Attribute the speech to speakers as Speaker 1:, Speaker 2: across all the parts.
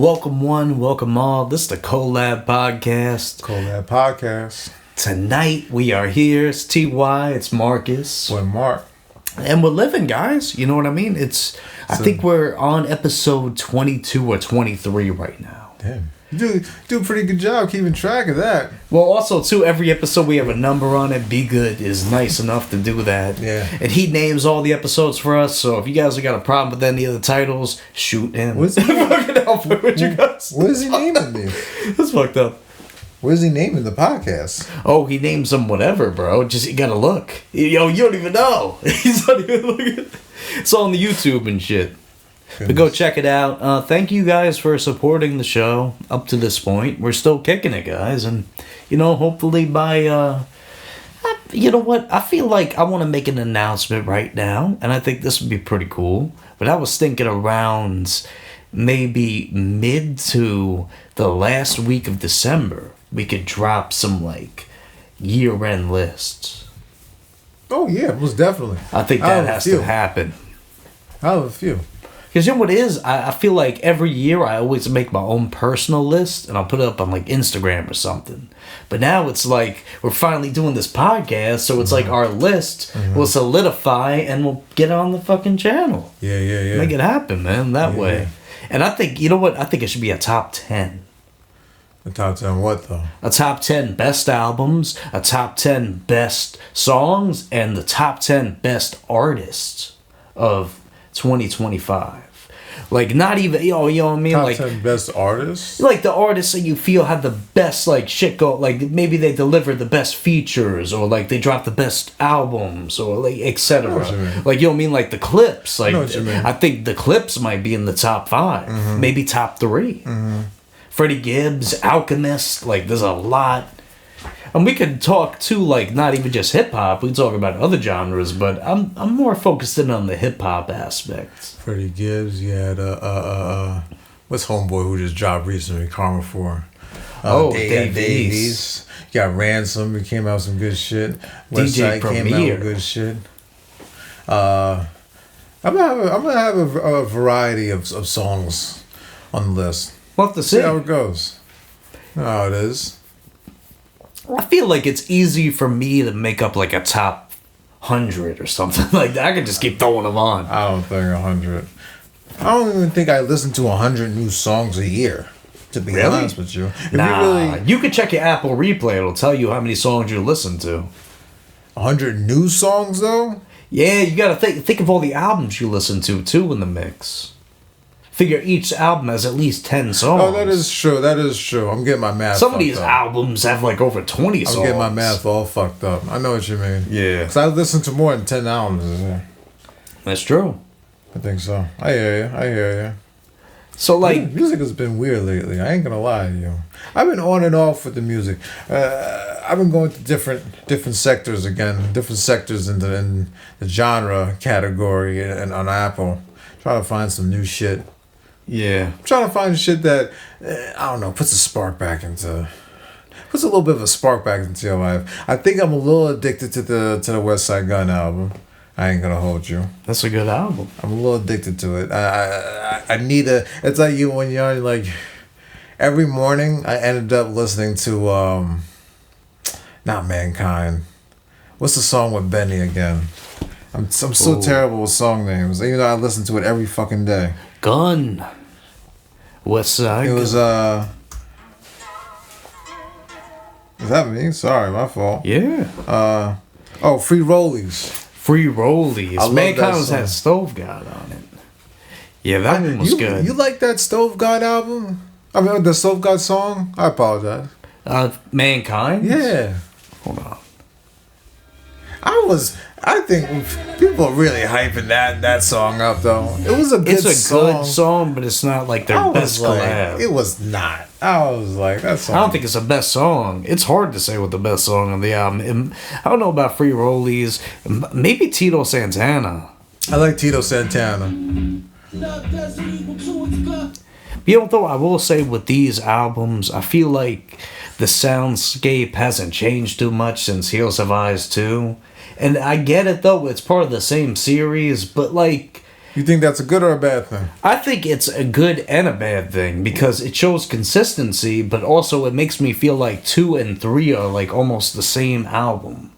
Speaker 1: Welcome one, welcome all. This is the Collab Podcast. Tonight we are here. It's TY, it's Marcus.
Speaker 2: We're Mark.
Speaker 1: And we're living, guys. You know what I mean? I think we're on episode 22 or 23 right now.
Speaker 2: Damn. You do a pretty good job keeping track of that.
Speaker 1: Well, also, too, every episode we have a number on it. Be Good is nice enough to do that.
Speaker 2: Yeah.
Speaker 1: And he names all the episodes for us, so if you guys have got a problem with any of the titles, shoot him.
Speaker 2: What's he naming these?
Speaker 1: That's fucked up.
Speaker 2: What is he naming the podcast?
Speaker 1: Oh, he names them whatever, bro. Just, you gotta look. Yo, you don't even know. He's not even looking. It's on the YouTube and shit. Goodness. But go check it out. Thank you guys for supporting the show up to this point. We're still kicking it, guys. And, hopefully by, you know what? I feel like I want to make an announcement right now. And I think this would be pretty cool. But I was thinking around maybe mid to the last week of December, we could drop some, year-end lists.
Speaker 2: Oh, yeah, most definitely.
Speaker 1: I think that has to happen.
Speaker 2: I have a few.
Speaker 1: Because you know what it is? I feel like every year I always make my own personal list and I'll put it up on Instagram or something. But now it's like we're finally doing this podcast, so it's like our list will solidify and we'll get on the fucking channel.
Speaker 2: Yeah.
Speaker 1: Make it happen, man, that way. Yeah. And I think, you know what? I think it should be a top 10.
Speaker 2: A top 10 what, though?
Speaker 1: A top 10 best albums, a top 10 best songs, and the top 10 best artists of 2025. Not even, you know what I mean?
Speaker 2: Top 10 best artists?
Speaker 1: The artists that you feel have the best, shit go, maybe they deliver the best features, or, they drop the best albums, or, etc. You know what I mean? The clips.
Speaker 2: I know what you mean.
Speaker 1: I think the clips might be in the top 5, maybe top 3.
Speaker 2: Mm-hmm.
Speaker 1: Freddie Gibbs, Alchemist, there's a lot. And we could talk too, not even just hip hop. We can talk about other genres, but I'm more focused in on the hip hop aspects.
Speaker 2: Freddie Gibbs, you had what's homeboy who just dropped recently, Karma 4.
Speaker 1: Dave East.
Speaker 2: You got Ransom, he came out with some good shit.
Speaker 1: DJ
Speaker 2: Westside came out with good shit. I'm gonna have a variety of songs on the list.
Speaker 1: We'll have to see
Speaker 2: how it goes. How it is.
Speaker 1: I feel like it's easy for me to make up a top 100 or something like that. I could just keep throwing them on.
Speaker 2: I don't think 100. I don't even think I listen to 100 new songs a year, to be honest with you.
Speaker 1: You could check your Apple Replay. It'll tell you how many songs you listen to.
Speaker 2: 100 new songs, though?
Speaker 1: Yeah, you gotta think of all the albums you listen to, too, in the mix. Figure each album has at least 10 songs.
Speaker 2: Oh, that is true. I'm getting my math
Speaker 1: Some of these albums have over 20 songs.
Speaker 2: I'm getting my math all fucked up. I know what you mean.
Speaker 1: Yeah.
Speaker 2: Because I listen to more than 10 albums.
Speaker 1: That's true.
Speaker 2: I think so. I hear you.
Speaker 1: So,
Speaker 2: music has been weird lately. I ain't gonna lie to you. I've been on and off with the music. I've been going to different sectors again. Different sectors in the genre category and on Apple. Trying to find some new shit.
Speaker 1: Yeah.
Speaker 2: I'm trying to find shit that, I don't know, puts a little bit of a spark back into your life. I think I'm a little addicted to the Westside Gunn album. I ain't gonna hold you.
Speaker 1: That's a good album.
Speaker 2: I'm a little addicted to it. I need it's like you when you're every morning I ended up listening to, not Mankind. What's the song with Benny again? I'm so terrible with song names, even though I listen to it every fucking day.
Speaker 1: Gun. Westside.
Speaker 2: It was Is that me? Sorry, my fault.
Speaker 1: Yeah.
Speaker 2: Free Rollies.
Speaker 1: Free Rollies.
Speaker 2: I love
Speaker 1: Mankind's had Stove God on it. Yeah, that one was good.
Speaker 2: You like that Stove God album? I mean, the Stove God song? I apologize.
Speaker 1: Mankind?
Speaker 2: Yeah.
Speaker 1: Hold on.
Speaker 2: I think people are really hyping that song up, though. It was a good song.
Speaker 1: It's a good song, but it's not their best collab.
Speaker 2: It was not. I was like, that song.
Speaker 1: I don't think it's the best song. It's hard to say what the best song on the album. I don't know about Free Rollies. Maybe Tito Santana.
Speaker 2: I like Tito Santana.
Speaker 1: Though I will say with these albums, I feel like the soundscape hasn't changed too much since Heels Have Eyes 2. And I get it, though. It's part of the same series. But,
Speaker 2: You think that's a good or a bad thing?
Speaker 1: I think it's a good and a bad thing because it shows consistency, but also it makes me feel like 2 and 3 are like almost the same album.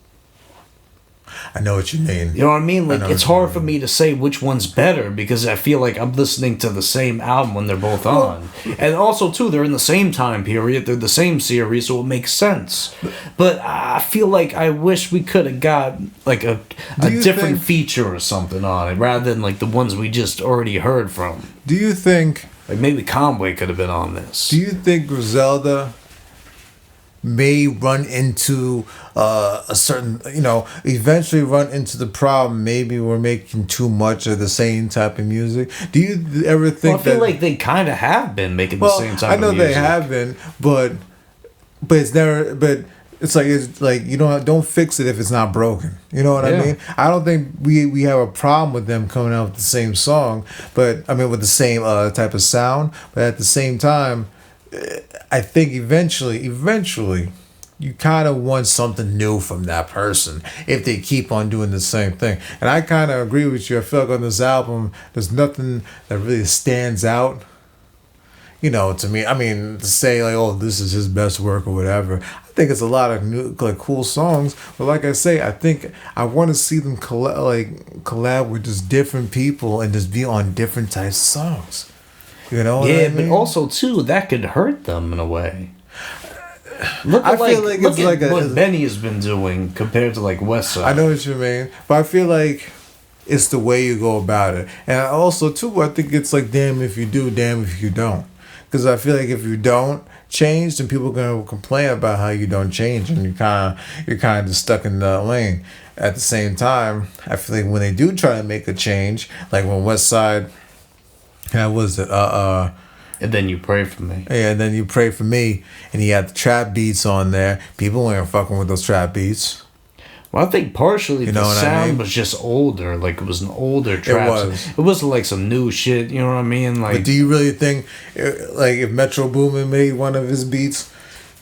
Speaker 2: I know what you mean.
Speaker 1: You know what I mean? Like, it's hard for me to say which one's better because I feel like I'm listening to the same album when they're both on. And also, too, they're in the same time period. They're the same series, so it makes sense. But I feel like I wish we could have got, like, a different feature or something on it rather than, like, the ones we just already heard from.
Speaker 2: Do you think...
Speaker 1: Like, maybe Conway could have been on this.
Speaker 2: Do you think Griselda may run into a certain, eventually run into the problem? Maybe we're making too much of the same type of music. Do you ever think
Speaker 1: I feel like they kind of have been making the same type of music.
Speaker 2: I know they have been, but it's never. But it's like you don't fix it if it's not broken. You know what I mean? I don't think we have a problem with them coming out with the same song, but I mean with the same type of sound. But at the same time, I think eventually, you kind of want something new from that person if they keep on doing the same thing. And I kind of agree with you. I feel like on this album, there's nothing that really stands out, to me. I mean, to say like, oh, this is his best work or whatever. I think it's a lot of new, like cool songs. But like I say, I think I want to see them collab with just different people and just be on different types of songs. You know what I mean?
Speaker 1: But also too, that could hurt them in a way. Look at what Benny has been doing compared to like Westside.
Speaker 2: I know what you mean, but I feel like it's the way you go about it, and also too, I think it's like damn if you do, damn if you don't, because I feel like if you don't change, then people are gonna complain about how you don't change, and you're kind of just stuck in the lane. At the same time, I feel like when they do try to make a change, like when Westside. How was it?
Speaker 1: And then you pray for me.
Speaker 2: Yeah, and then you pray for me, and he had the trap beats on there. People weren't fucking with those trap beats.
Speaker 1: Well, I think partially the sound was just older. Like, it was an older trap. It wasn't like some new shit, you know what I mean? Like,
Speaker 2: but do you really think, like, if Metro Boomin made one of his beats,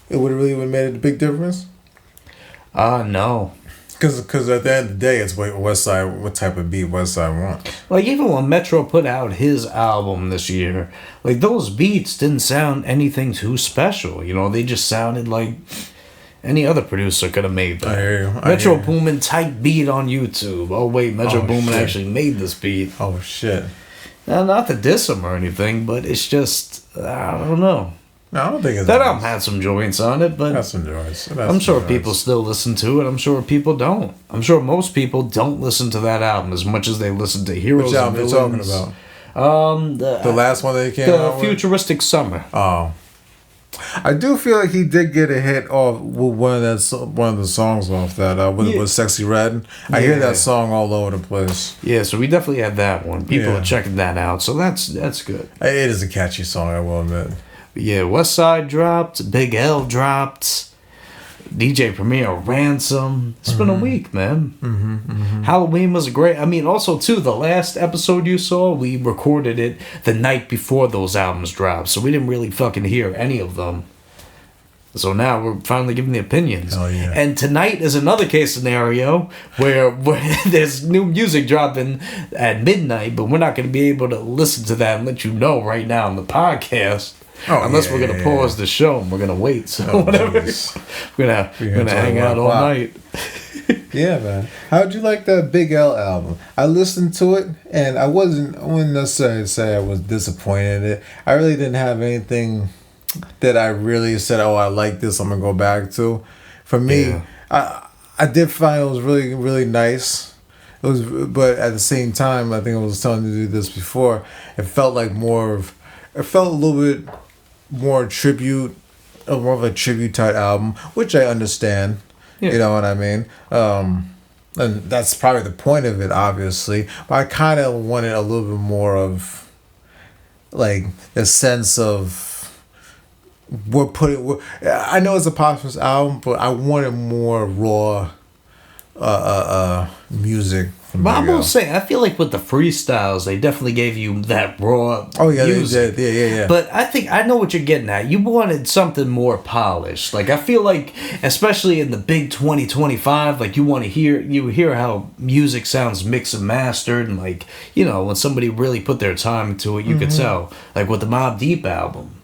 Speaker 2: it would really have made a big difference?
Speaker 1: No.
Speaker 2: Because at the end of the day, it's what type of beat Westside wants.
Speaker 1: Like, even when Metro put out his album this year, like, those beats didn't sound anything too special. They just sounded like any other producer could have made that.
Speaker 2: I hear you.
Speaker 1: Metro Boomin type beat on YouTube. Oh, wait, Metro Boomin actually made this beat.
Speaker 2: Oh, shit.
Speaker 1: Now, not to diss him or anything, but it's just, I don't know.
Speaker 2: No, I don't think it's
Speaker 1: that album had some joints on it, but
Speaker 2: that's some joints.
Speaker 1: I'm sure people still listen to it. I'm sure people don't. I'm sure most people don't listen to that album as much as they listen to Heroes.
Speaker 2: Which album are you talking about? The last one that he came out with?
Speaker 1: The Futuristic Summer.
Speaker 2: Oh. I do feel like he did get a hit off with one of the songs off that. It was Sexy Red. I hear that song all over the place.
Speaker 1: Yeah, so we definitely had that one. People are checking that out, so that's good.
Speaker 2: It is a catchy song, I will admit.
Speaker 1: Yeah, Westside dropped, Big L dropped, DJ Premier Ransom. It's been a week, man. Halloween was great. I mean, also, too, the last episode you saw, we recorded it the night before those albums dropped, so we didn't really fucking hear any of them. So now we're finally giving the opinions.
Speaker 2: Oh, yeah.
Speaker 1: And tonight is another case scenario where there's new music dropping at midnight, but we're not going to be able to listen to that and let you know right now on the podcast. Unless we're gonna pause the show and we're gonna wait. So whatever. We're gonna hang out all night.
Speaker 2: Yeah, man. How'd you like that Big L album? I listened to it and I wouldn't necessarily say I was disappointed in it. I really didn't have anything that I really said, oh, I like this, I'm gonna go back to. For me, I did find it was really, really nice. It was, but at the same time, I think I was telling you to do this before. It felt like it felt a little bit more more of a tribute type album, which I understand. Yeah. You know what I mean? And that's probably the point of it, obviously. But I kind of wanted a little bit more of, like, the sense of I know it's a posthumous album, but I wanted more raw music.
Speaker 1: But I will say, I feel like with the freestyles, they definitely gave you that raw music.
Speaker 2: Yeah.
Speaker 1: But I think I know what you're getting at. You wanted something more polished. Like, I feel like, especially in the big 2025, like, you hear how music sounds mixed and mastered, and like, you know, when somebody really put their time into it, you could tell. Like with the Mobb Deep album.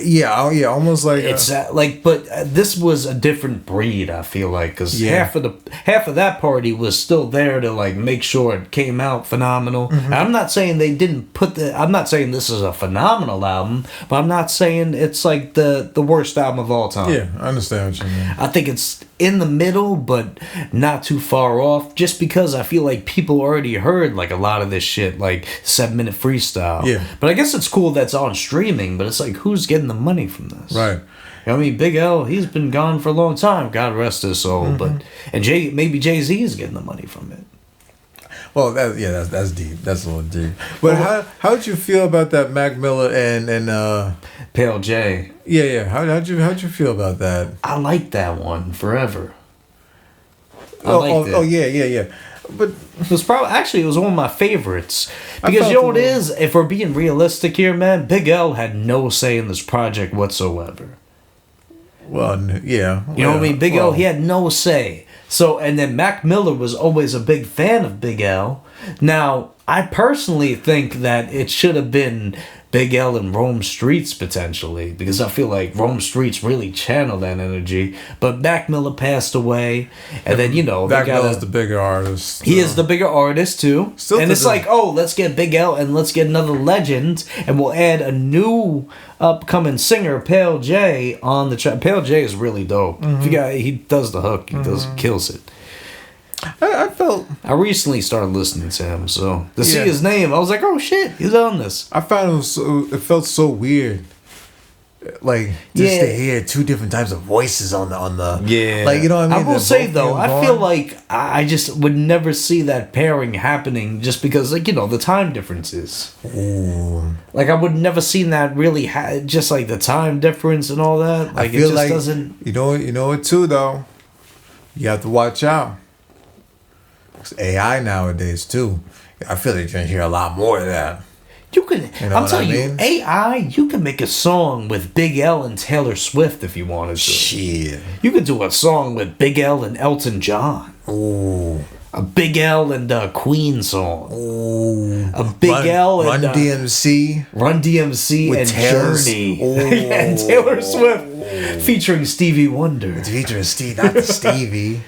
Speaker 2: Yeah, almost like
Speaker 1: it's but this was a different breed. I feel like because half of that party was still there to like make sure it came out phenomenal. I'm not saying they didn't put I'm not saying this is a phenomenal album, but I'm not saying it's like the worst album of all time.
Speaker 2: Yeah, I understand what you mean.
Speaker 1: I think it's in the middle, but not too far off. Just because I feel like people already heard like a lot of this shit, like 7-minute freestyle.
Speaker 2: Yeah,
Speaker 1: but I guess it's cool that's on streaming. But it's like, who's getting the money from this?
Speaker 2: Right.
Speaker 1: I mean, Big L, he's been gone for a long time. God rest his soul. But maybe Jay-Z is getting the money from it.
Speaker 2: Well, that's deep. That's a little deep. But how'd you feel about that Mac Miller and
Speaker 1: Pale J?
Speaker 2: Yeah. How'd you feel about that?
Speaker 1: I liked that one forever.
Speaker 2: Yeah. But
Speaker 1: it was it was one of my favorites because you know what it is. If we're being realistic here, man, Big L had no say in this project whatsoever.
Speaker 2: Well, yeah.
Speaker 1: You know what I mean? Big L, he had no say. So, and then Mac Miller was always a big fan of Big L. Now, I personally think that it should have been Big L and Rome Streets potentially, because I feel like Rome Streets really channeled that energy. But Mac Miller passed away, and then, you know,
Speaker 2: Mac Miller's the bigger artist.
Speaker 1: He is the bigger artist too. And it's like, oh, let's get Big L and let's get another legend, and we'll add a new upcoming singer, Pale J, on the track. Pale J is really dope. He does the hook. He kills it. I recently started listening to him, so to see his name, I was like, oh shit, he's on this.
Speaker 2: I found it felt so weird, like just to hear two different types of voices on the like, you know what I mean.
Speaker 1: I will say though, I feel like I just would never see that pairing happening just because, like, you know, the time differences.
Speaker 2: Ooh.
Speaker 1: Like, I would never seen that really just like the time difference and all that. Like,
Speaker 2: I feel
Speaker 1: it just
Speaker 2: like
Speaker 1: doesn't.
Speaker 2: You know it too though. You have to watch out. AI nowadays too. I feel like you're gonna hear a lot more of that.
Speaker 1: I'm telling you, AI, you can make a song with Big L and Taylor Swift if you wanted to.
Speaker 2: Shit.
Speaker 1: You could do a song with Big L and Elton John.
Speaker 2: Ooh.
Speaker 1: A Big L and Queen song.
Speaker 2: Ooh.
Speaker 1: A Big L and
Speaker 2: Run DMC.
Speaker 1: Run DMC and Journey. And Taylor Swift featuring Stevie Wonder.
Speaker 2: Featuring Steve, not the Stevie.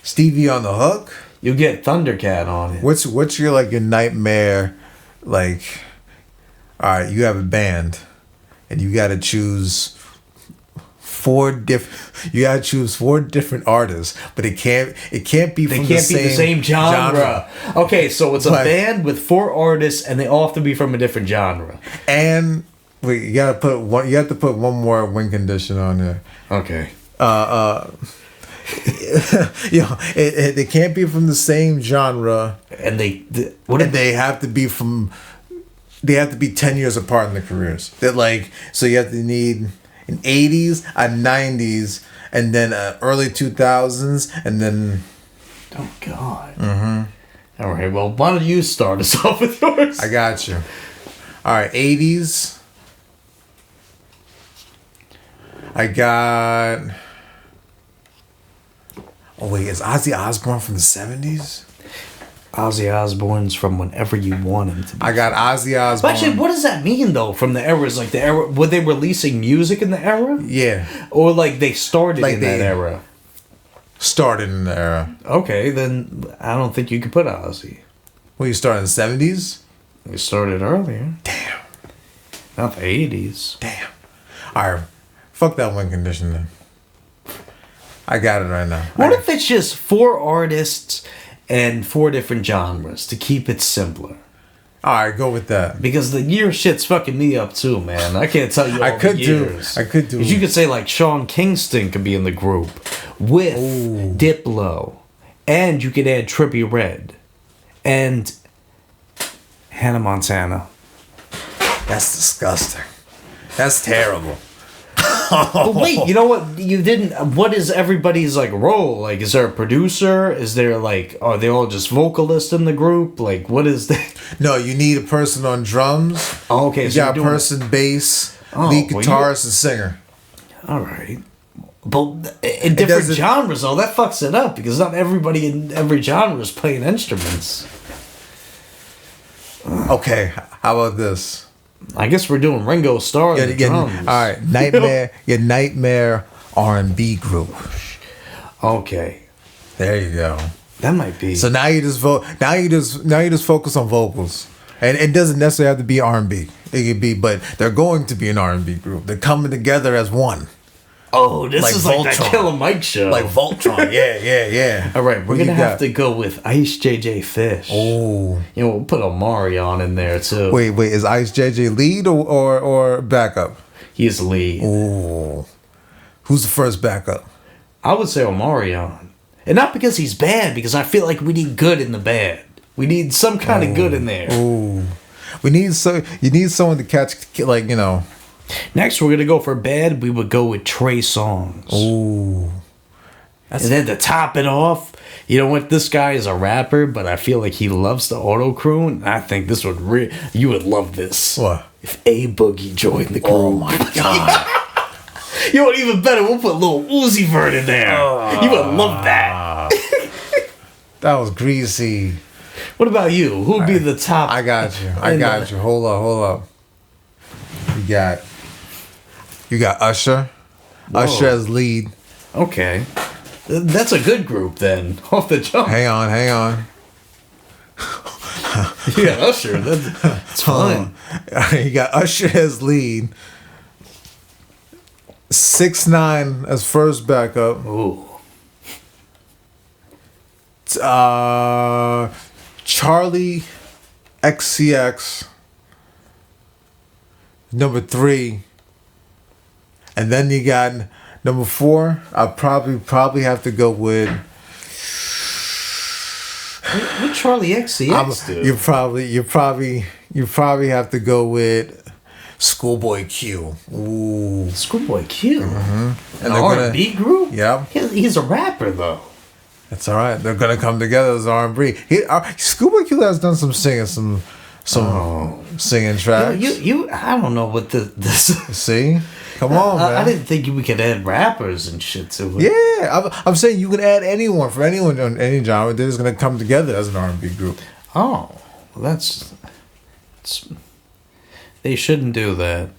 Speaker 2: Stevie on the hook.
Speaker 1: You'll get Thundercat on it.
Speaker 2: What's your nightmare, like? All right, you have a band, and you got to choose four different artists, but it can't be from the same
Speaker 1: genre. Okay, so it's a band with 4 artists, and they all have to be from a different genre.
Speaker 2: And wait, you have to put one more win condition on there.
Speaker 1: Okay.
Speaker 2: They can't be from the same genre,
Speaker 1: and
Speaker 2: they have to be 10 years apart in their careers. That like, so you have to need an 80s, a 90s, and then early 2000s, and then.
Speaker 1: Oh God. All right. Well, why don't you start us off with yours?
Speaker 2: I got you. All right, 80s. I got. Oh wait, is Ozzy Osbourne from the 70s?
Speaker 1: Ozzy Osbourne's from whenever you want him to be.
Speaker 2: I got Ozzy Osbourne.
Speaker 1: But actually, what does that mean though? From the eras, like the era, were they releasing music in the era?
Speaker 2: Yeah.
Speaker 1: Or like they started in that era?
Speaker 2: Started in the era.
Speaker 1: Okay, then I don't think you could put Ozzy.
Speaker 2: Well, you started in the 70s?
Speaker 1: They started earlier.
Speaker 2: Damn.
Speaker 1: Not the 80s.
Speaker 2: Damn. Alright, fuck that one condition then. I got it right now.
Speaker 1: What if it's just 4 artists and 4 different genres to keep it simpler?
Speaker 2: Alright, go with that.
Speaker 1: Because the year shit's fucking me up too, man. I can't tell you all the years.
Speaker 2: I could do.
Speaker 1: Because you could say like Sean Kingston could be in the group with Diplo, and you could add Trippie Redd and Hannah Montana.
Speaker 2: That's disgusting. That's terrible.
Speaker 1: But wait, you know what? You didn't. What is everybody's like role? Like, is there a producer? Is there like, are they all just vocalists in the group? Like, what is that?
Speaker 2: No, you need a person on drums.
Speaker 1: Oh, okay,
Speaker 2: You
Speaker 1: so
Speaker 2: got a person bass, lead guitarist, and singer.
Speaker 1: All right. But in different genres, though, that fucks it up because not everybody in every genre is playing instruments.
Speaker 2: Okay, how about this?
Speaker 1: I guess we're doing Ringo Starr and the drums.
Speaker 2: All right, your nightmare R&B group.
Speaker 1: Okay,
Speaker 2: there you go.
Speaker 1: That might be.
Speaker 2: So now you just Now you just focus on vocals, and it doesn't necessarily have to be R&B. It could be, but they're going to be an R&B group. They're coming together as one.
Speaker 1: Oh, this is
Speaker 2: Voltron.
Speaker 1: like that Killer Mike show.
Speaker 2: Like Voltron. Yeah.
Speaker 1: All right, we're going to have to go with Ice JJ Fish.
Speaker 2: Oh.
Speaker 1: You know, we'll put Omarion in there, too.
Speaker 2: Wait. Is Ice JJ lead or backup?
Speaker 1: He's lead.
Speaker 2: Oh. Who's the first backup?
Speaker 1: I would say Omarion. And not because he's bad, because I feel like we need good in the bad. We need some kind of good in there.
Speaker 2: Oh. You need someone to catch, like, you know.
Speaker 1: Next, we're going to go for bad. We would go with Trey Songz.
Speaker 2: Ooh.
Speaker 1: And then to top it off, you know what? This guy is a rapper, but I feel like he loves the auto-croon. I think this would you would love this.
Speaker 2: What?
Speaker 1: If A Boogie joined the group.
Speaker 2: Oh, my God.
Speaker 1: You know what? Even better, we'll put Lil Uzi Vert in there. You would love that.
Speaker 2: That was greasy.
Speaker 1: What about you? Who would be the top?
Speaker 2: I got you. Hold up. You got Usher.
Speaker 1: Whoa.
Speaker 2: Usher as lead.
Speaker 1: Okay. That's a good group then. Off the jump.
Speaker 2: Hang on.
Speaker 1: You got Usher. That's fine.
Speaker 2: You got Usher as lead. 6ix9ine as first backup.
Speaker 1: Ooh.
Speaker 2: Charlie XCX number 3. And then you got number 4. I'll probably have to go with.
Speaker 1: What Charlie XCX do?
Speaker 2: You probably have to go with Schoolboy Q. Ooh,
Speaker 1: Schoolboy Q.
Speaker 2: Mm-hmm.
Speaker 1: An R&B group.
Speaker 2: Yeah,
Speaker 1: he's a rapper though.
Speaker 2: That's all right. They're gonna come together as R&B. Schoolboy Q has done some singing, some singing tracks.
Speaker 1: I don't know what this.
Speaker 2: See, come on, man.
Speaker 1: I didn't think we could add rappers and shit to it.
Speaker 2: Yeah, I'm saying you can add anyone on any genre. They're just gonna come together as an R&B group.
Speaker 1: Oh, well, they shouldn't do that.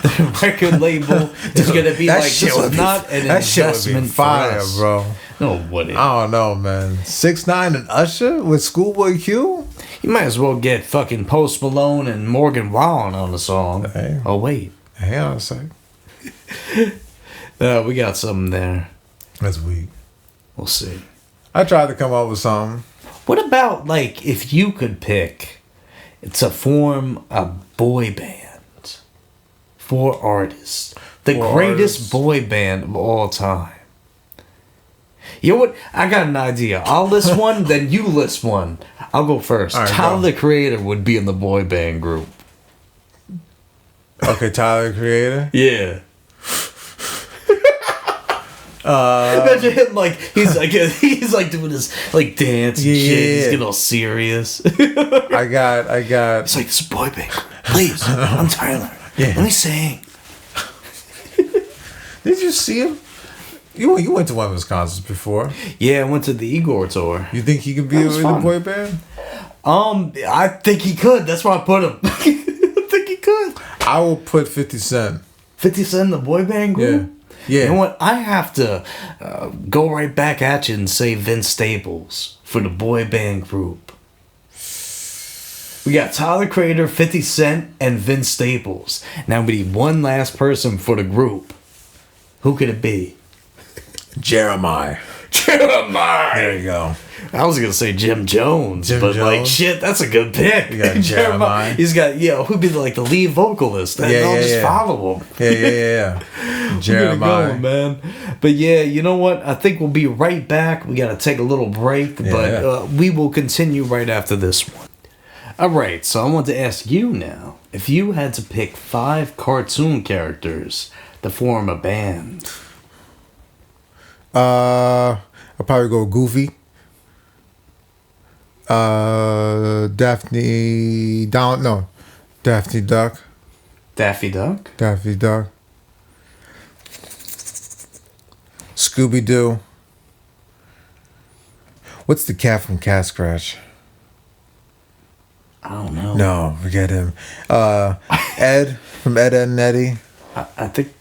Speaker 1: The record label is gonna be like, this is not an investment for us.
Speaker 2: Bro.
Speaker 1: No, what?
Speaker 2: I don't know, man. 6ix9ine and Usher with Schoolboy Q.
Speaker 1: You might as well get fucking Post Malone and Morgan Wallen on the song.
Speaker 2: Hey.
Speaker 1: Oh wait,
Speaker 2: hang on a sec.
Speaker 1: We got something there.
Speaker 2: That's weak.
Speaker 1: We'll see.
Speaker 2: I tried to come up with something.
Speaker 1: What about like if you could pick to form a boy band? 4 artists. The greatest boy band of all time. You know what? I got an idea. I'll list one, then you list one. I'll go first.
Speaker 2: Right,
Speaker 1: Tyler the Creator would be in the boy band group.
Speaker 2: Okay, Tyler the Creator?
Speaker 1: Yeah. Imagine him like he's like doing his like dance and shit. He's getting all serious.
Speaker 2: I got
Speaker 1: It's like this boy band. Please, I'm Tyler. Yeah. Let me sing.
Speaker 2: Did you see him? You went to one of his concerts before.
Speaker 1: Yeah, I went to the Igor tour.
Speaker 2: You think he could be in the boy band?
Speaker 1: I think he could. That's why I put him. I think he could.
Speaker 2: I will put 50 Cent.
Speaker 1: 50 Cent in the boy band group?
Speaker 2: Yeah.
Speaker 1: You know what? I have to go right back at you and say Vince Staples for the boy band group. We got Tyler Creator, 50 Cent, and Vince Staples. Now we need one last person for the group. Who could it be?
Speaker 2: Jeremiah. There you go.
Speaker 1: I was gonna say Jim Jones, like shit, that's a good pick.
Speaker 2: You got Jeremiah.
Speaker 1: He's got who'd be like the lead vocalist? I'll just follow him.
Speaker 2: Yeah. Jeremiah,
Speaker 1: going, man. But you know what? I think we'll be right back. We gotta take a little break, but we will continue right after this one. All right, so I want to ask you now. If you had to pick 5 cartoon characters to form a band.
Speaker 2: I'll probably go Goofy. Daphne Duck.
Speaker 1: Daffy Duck?
Speaker 2: Daffy Duck. Scooby-Doo. What's the cat from Cat Scratch?
Speaker 1: I don't know.
Speaker 2: No, forget him. Ed from Ed, Edd n Eddy.
Speaker 1: I think...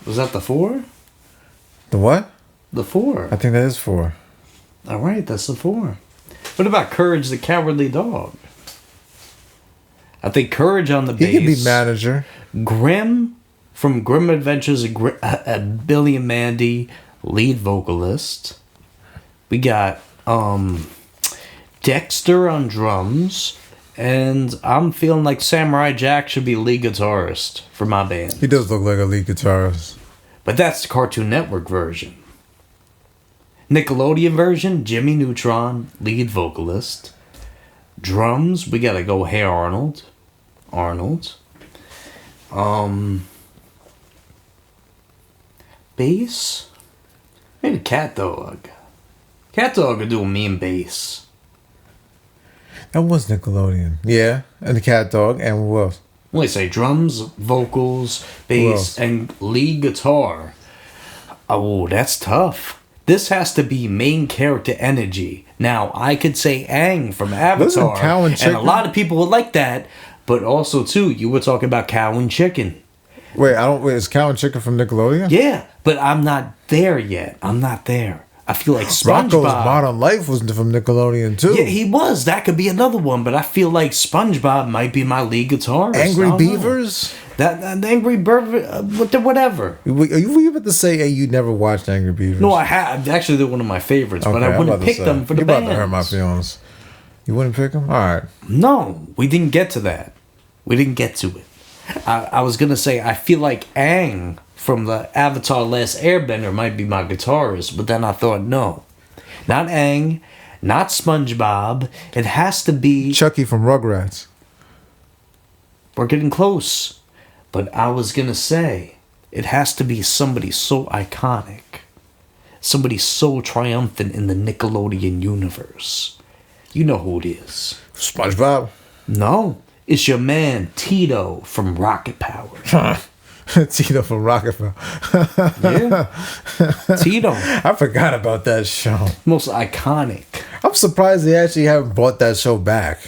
Speaker 1: Was that the 4?
Speaker 2: The what?
Speaker 1: The 4.
Speaker 2: I think that is 4.
Speaker 1: All right, that's the 4. What about Courage the Cowardly Dog? I think Courage on the bass.
Speaker 2: He could be manager.
Speaker 1: Grim from Grim Adventures of Billy and Mandy, lead vocalist. We got Dexter on drums. And I'm feeling like Samurai Jack should be lead guitarist for my band.
Speaker 2: He does look like a lead guitarist.
Speaker 1: But that's the Cartoon Network version. Nickelodeon version, Jimmy Neutron, lead vocalist. Drums, we gotta go Hey Arnold. Bass? Maybe Cat Dog. Cat Dog could do a mean bass.
Speaker 2: That was Nickelodeon. Yeah, and the Cat Dog, and what else?
Speaker 1: Well, they say drums, vocals, bass, and lead guitar. Oh, that's tough. This has to be main character energy. Now, I could say Aang from Avatar,
Speaker 2: Cow and Chicken?
Speaker 1: a lot of people would like that. But also, too, you were talking about Cow and Chicken.
Speaker 2: Wait, is Cow and Chicken from Nickelodeon?
Speaker 1: Yeah, but I'm not there yet. I'm not there. I feel like SpongeBob.
Speaker 2: Rocko's Modern Life was from Nickelodeon too.
Speaker 1: Yeah, he was. That could be another one. But I feel like SpongeBob might be my lead guitarist.
Speaker 2: Angry Beavers.
Speaker 1: That Angry Beaver, whatever.
Speaker 2: Were you about to say, hey, you never watched Angry Beavers?
Speaker 1: No, I have. Actually, they're one of my favorites. Okay, but I wouldn't pick them for the band.
Speaker 2: You're about to hurt my feelings. You wouldn't pick them? All right.
Speaker 1: No, we didn't get to that. We didn't get to it. I was gonna say I feel like Aang from the Avatar Last Airbender might be my guitarist, but then I thought, no. Not Aang, not SpongeBob. It has to be...
Speaker 2: Chucky from Rugrats.
Speaker 1: We're getting close. But I was going to say, it has to be somebody so iconic. Somebody so triumphant in the Nickelodeon universe. You know who it is.
Speaker 2: SpongeBob?
Speaker 1: No. It's your man, Tito from Rocket Power.
Speaker 2: Tito from Rocket Power.
Speaker 1: Yeah. Tito.
Speaker 2: I forgot about that show.
Speaker 1: Most iconic.
Speaker 2: I'm surprised they actually haven't brought that show back.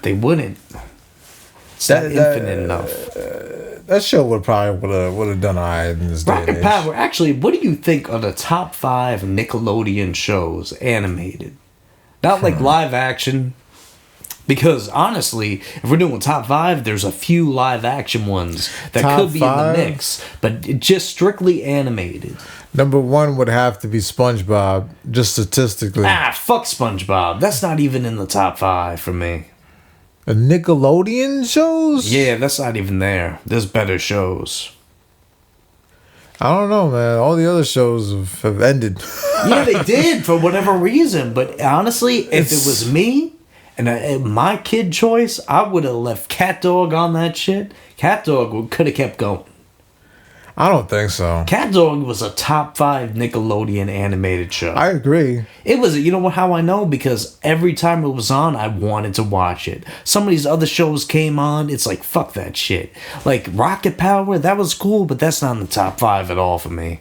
Speaker 1: They wouldn't. It's not infinite enough.
Speaker 2: That show would have done alright in this day and age.
Speaker 1: Rocket Power. Actually, what do you think are the top 5 Nickelodeon shows animated? Not like live action. Because honestly, if we're doing top 5, there's a few live action ones that
Speaker 2: top
Speaker 1: could be 5? In the mix, but just strictly animated.
Speaker 2: Number 1 would have to be SpongeBob, just statistically.
Speaker 1: Fuck SpongeBob. That's not even in the top 5 for me.
Speaker 2: A Nickelodeon shows?
Speaker 1: Yeah, that's not even there. There's better shows.
Speaker 2: I don't know, man. All the other shows have ended.
Speaker 1: Yeah, they did for whatever reason. But honestly, if it was me and my kid choice, I would have left Cat Dog on that shit. Cat Dog could have kept going.
Speaker 2: I don't think so.
Speaker 1: Cat Dog was a top 5 Nickelodeon animated show.
Speaker 2: I agree.
Speaker 1: It was, you know how I know? Because every time it was on, I wanted to watch it. Some of these other shows came on, it's like, fuck that shit. Like Rocket Power, that was cool, but that's not in the top 5 at all for me.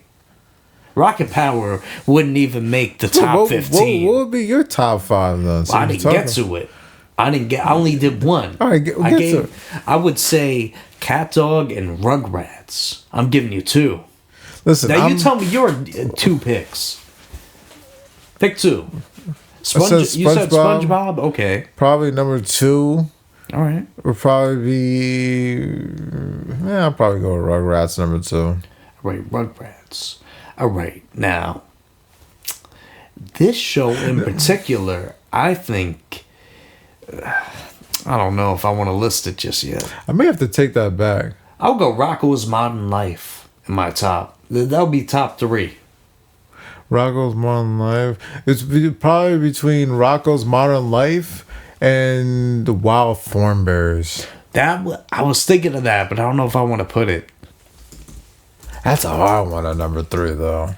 Speaker 1: Rocket Power wouldn't even make the top 15.
Speaker 2: What would be your top 5 then?
Speaker 1: Well, I didn't get to it. I only did one.
Speaker 2: All right, get to it.
Speaker 1: I would say Cat Dog and Rugrats. I'm giving you 2.
Speaker 2: Listen,
Speaker 1: now you tell me your 2 picks. Pick 2. You said SpongeBob? Okay.
Speaker 2: Probably number 2.
Speaker 1: All right.
Speaker 2: Would probably be... Yeah, I'll probably go with Rugrats number 2.
Speaker 1: All right, Rugrats. All right, now, this show in particular, I think... I don't know if I want to list it just yet.
Speaker 2: I may have to take that back.
Speaker 1: I'll go Rocko's Modern Life in my top. That'll be top 3.
Speaker 2: Rocko's Modern Life. It's probably between Rocko's Modern Life and the Wild Thornberrys.
Speaker 1: I was thinking of that, but I don't know if I want to put it.
Speaker 2: That's a hard one at number 3, though.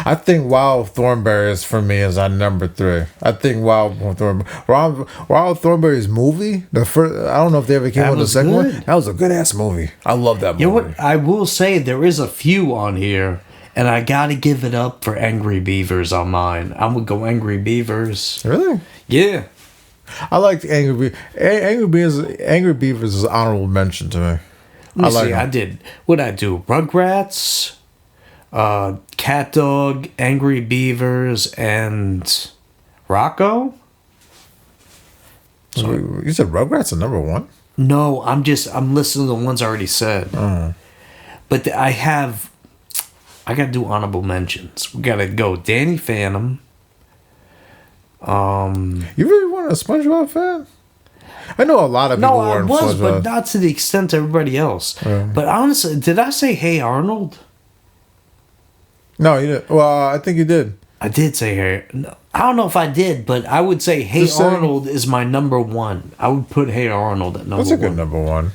Speaker 2: I think Wild Thornberrys for me is on number 3. I think Wild Thornberrys movie, the first. I don't know if they ever came out with the second one. That was a good ass movie. I love that movie.
Speaker 1: You know what? I will say there is a few on here, and I gotta give it up for Angry Beavers on mine. I'm gonna go Angry Beavers.
Speaker 2: Really?
Speaker 1: Yeah.
Speaker 2: I liked Angry Beavers. Angry Beavers is an honorable mention to me.
Speaker 1: Let me see. I did. What'd I do? Rugrats, Cat Dog, Angry Beavers, and Rocco.
Speaker 2: So you said Rugrats are number 1?
Speaker 1: No, I'm listening to the ones I already said. But I gotta do honorable mentions. We gotta go Danny Phantom.
Speaker 2: You really weren't a SpongeBob fan? I know a lot of people weren't.
Speaker 1: No, I was, but not to the extent of everybody else. But honestly, did I say Hey Arnold?
Speaker 2: No, you didn't. Well, I think you did.
Speaker 1: I did say Hey. No, I don't know if I did, but I would say Hey Arnold is my number 1. I would put Hey Arnold at number 1.
Speaker 2: That's a good number 1.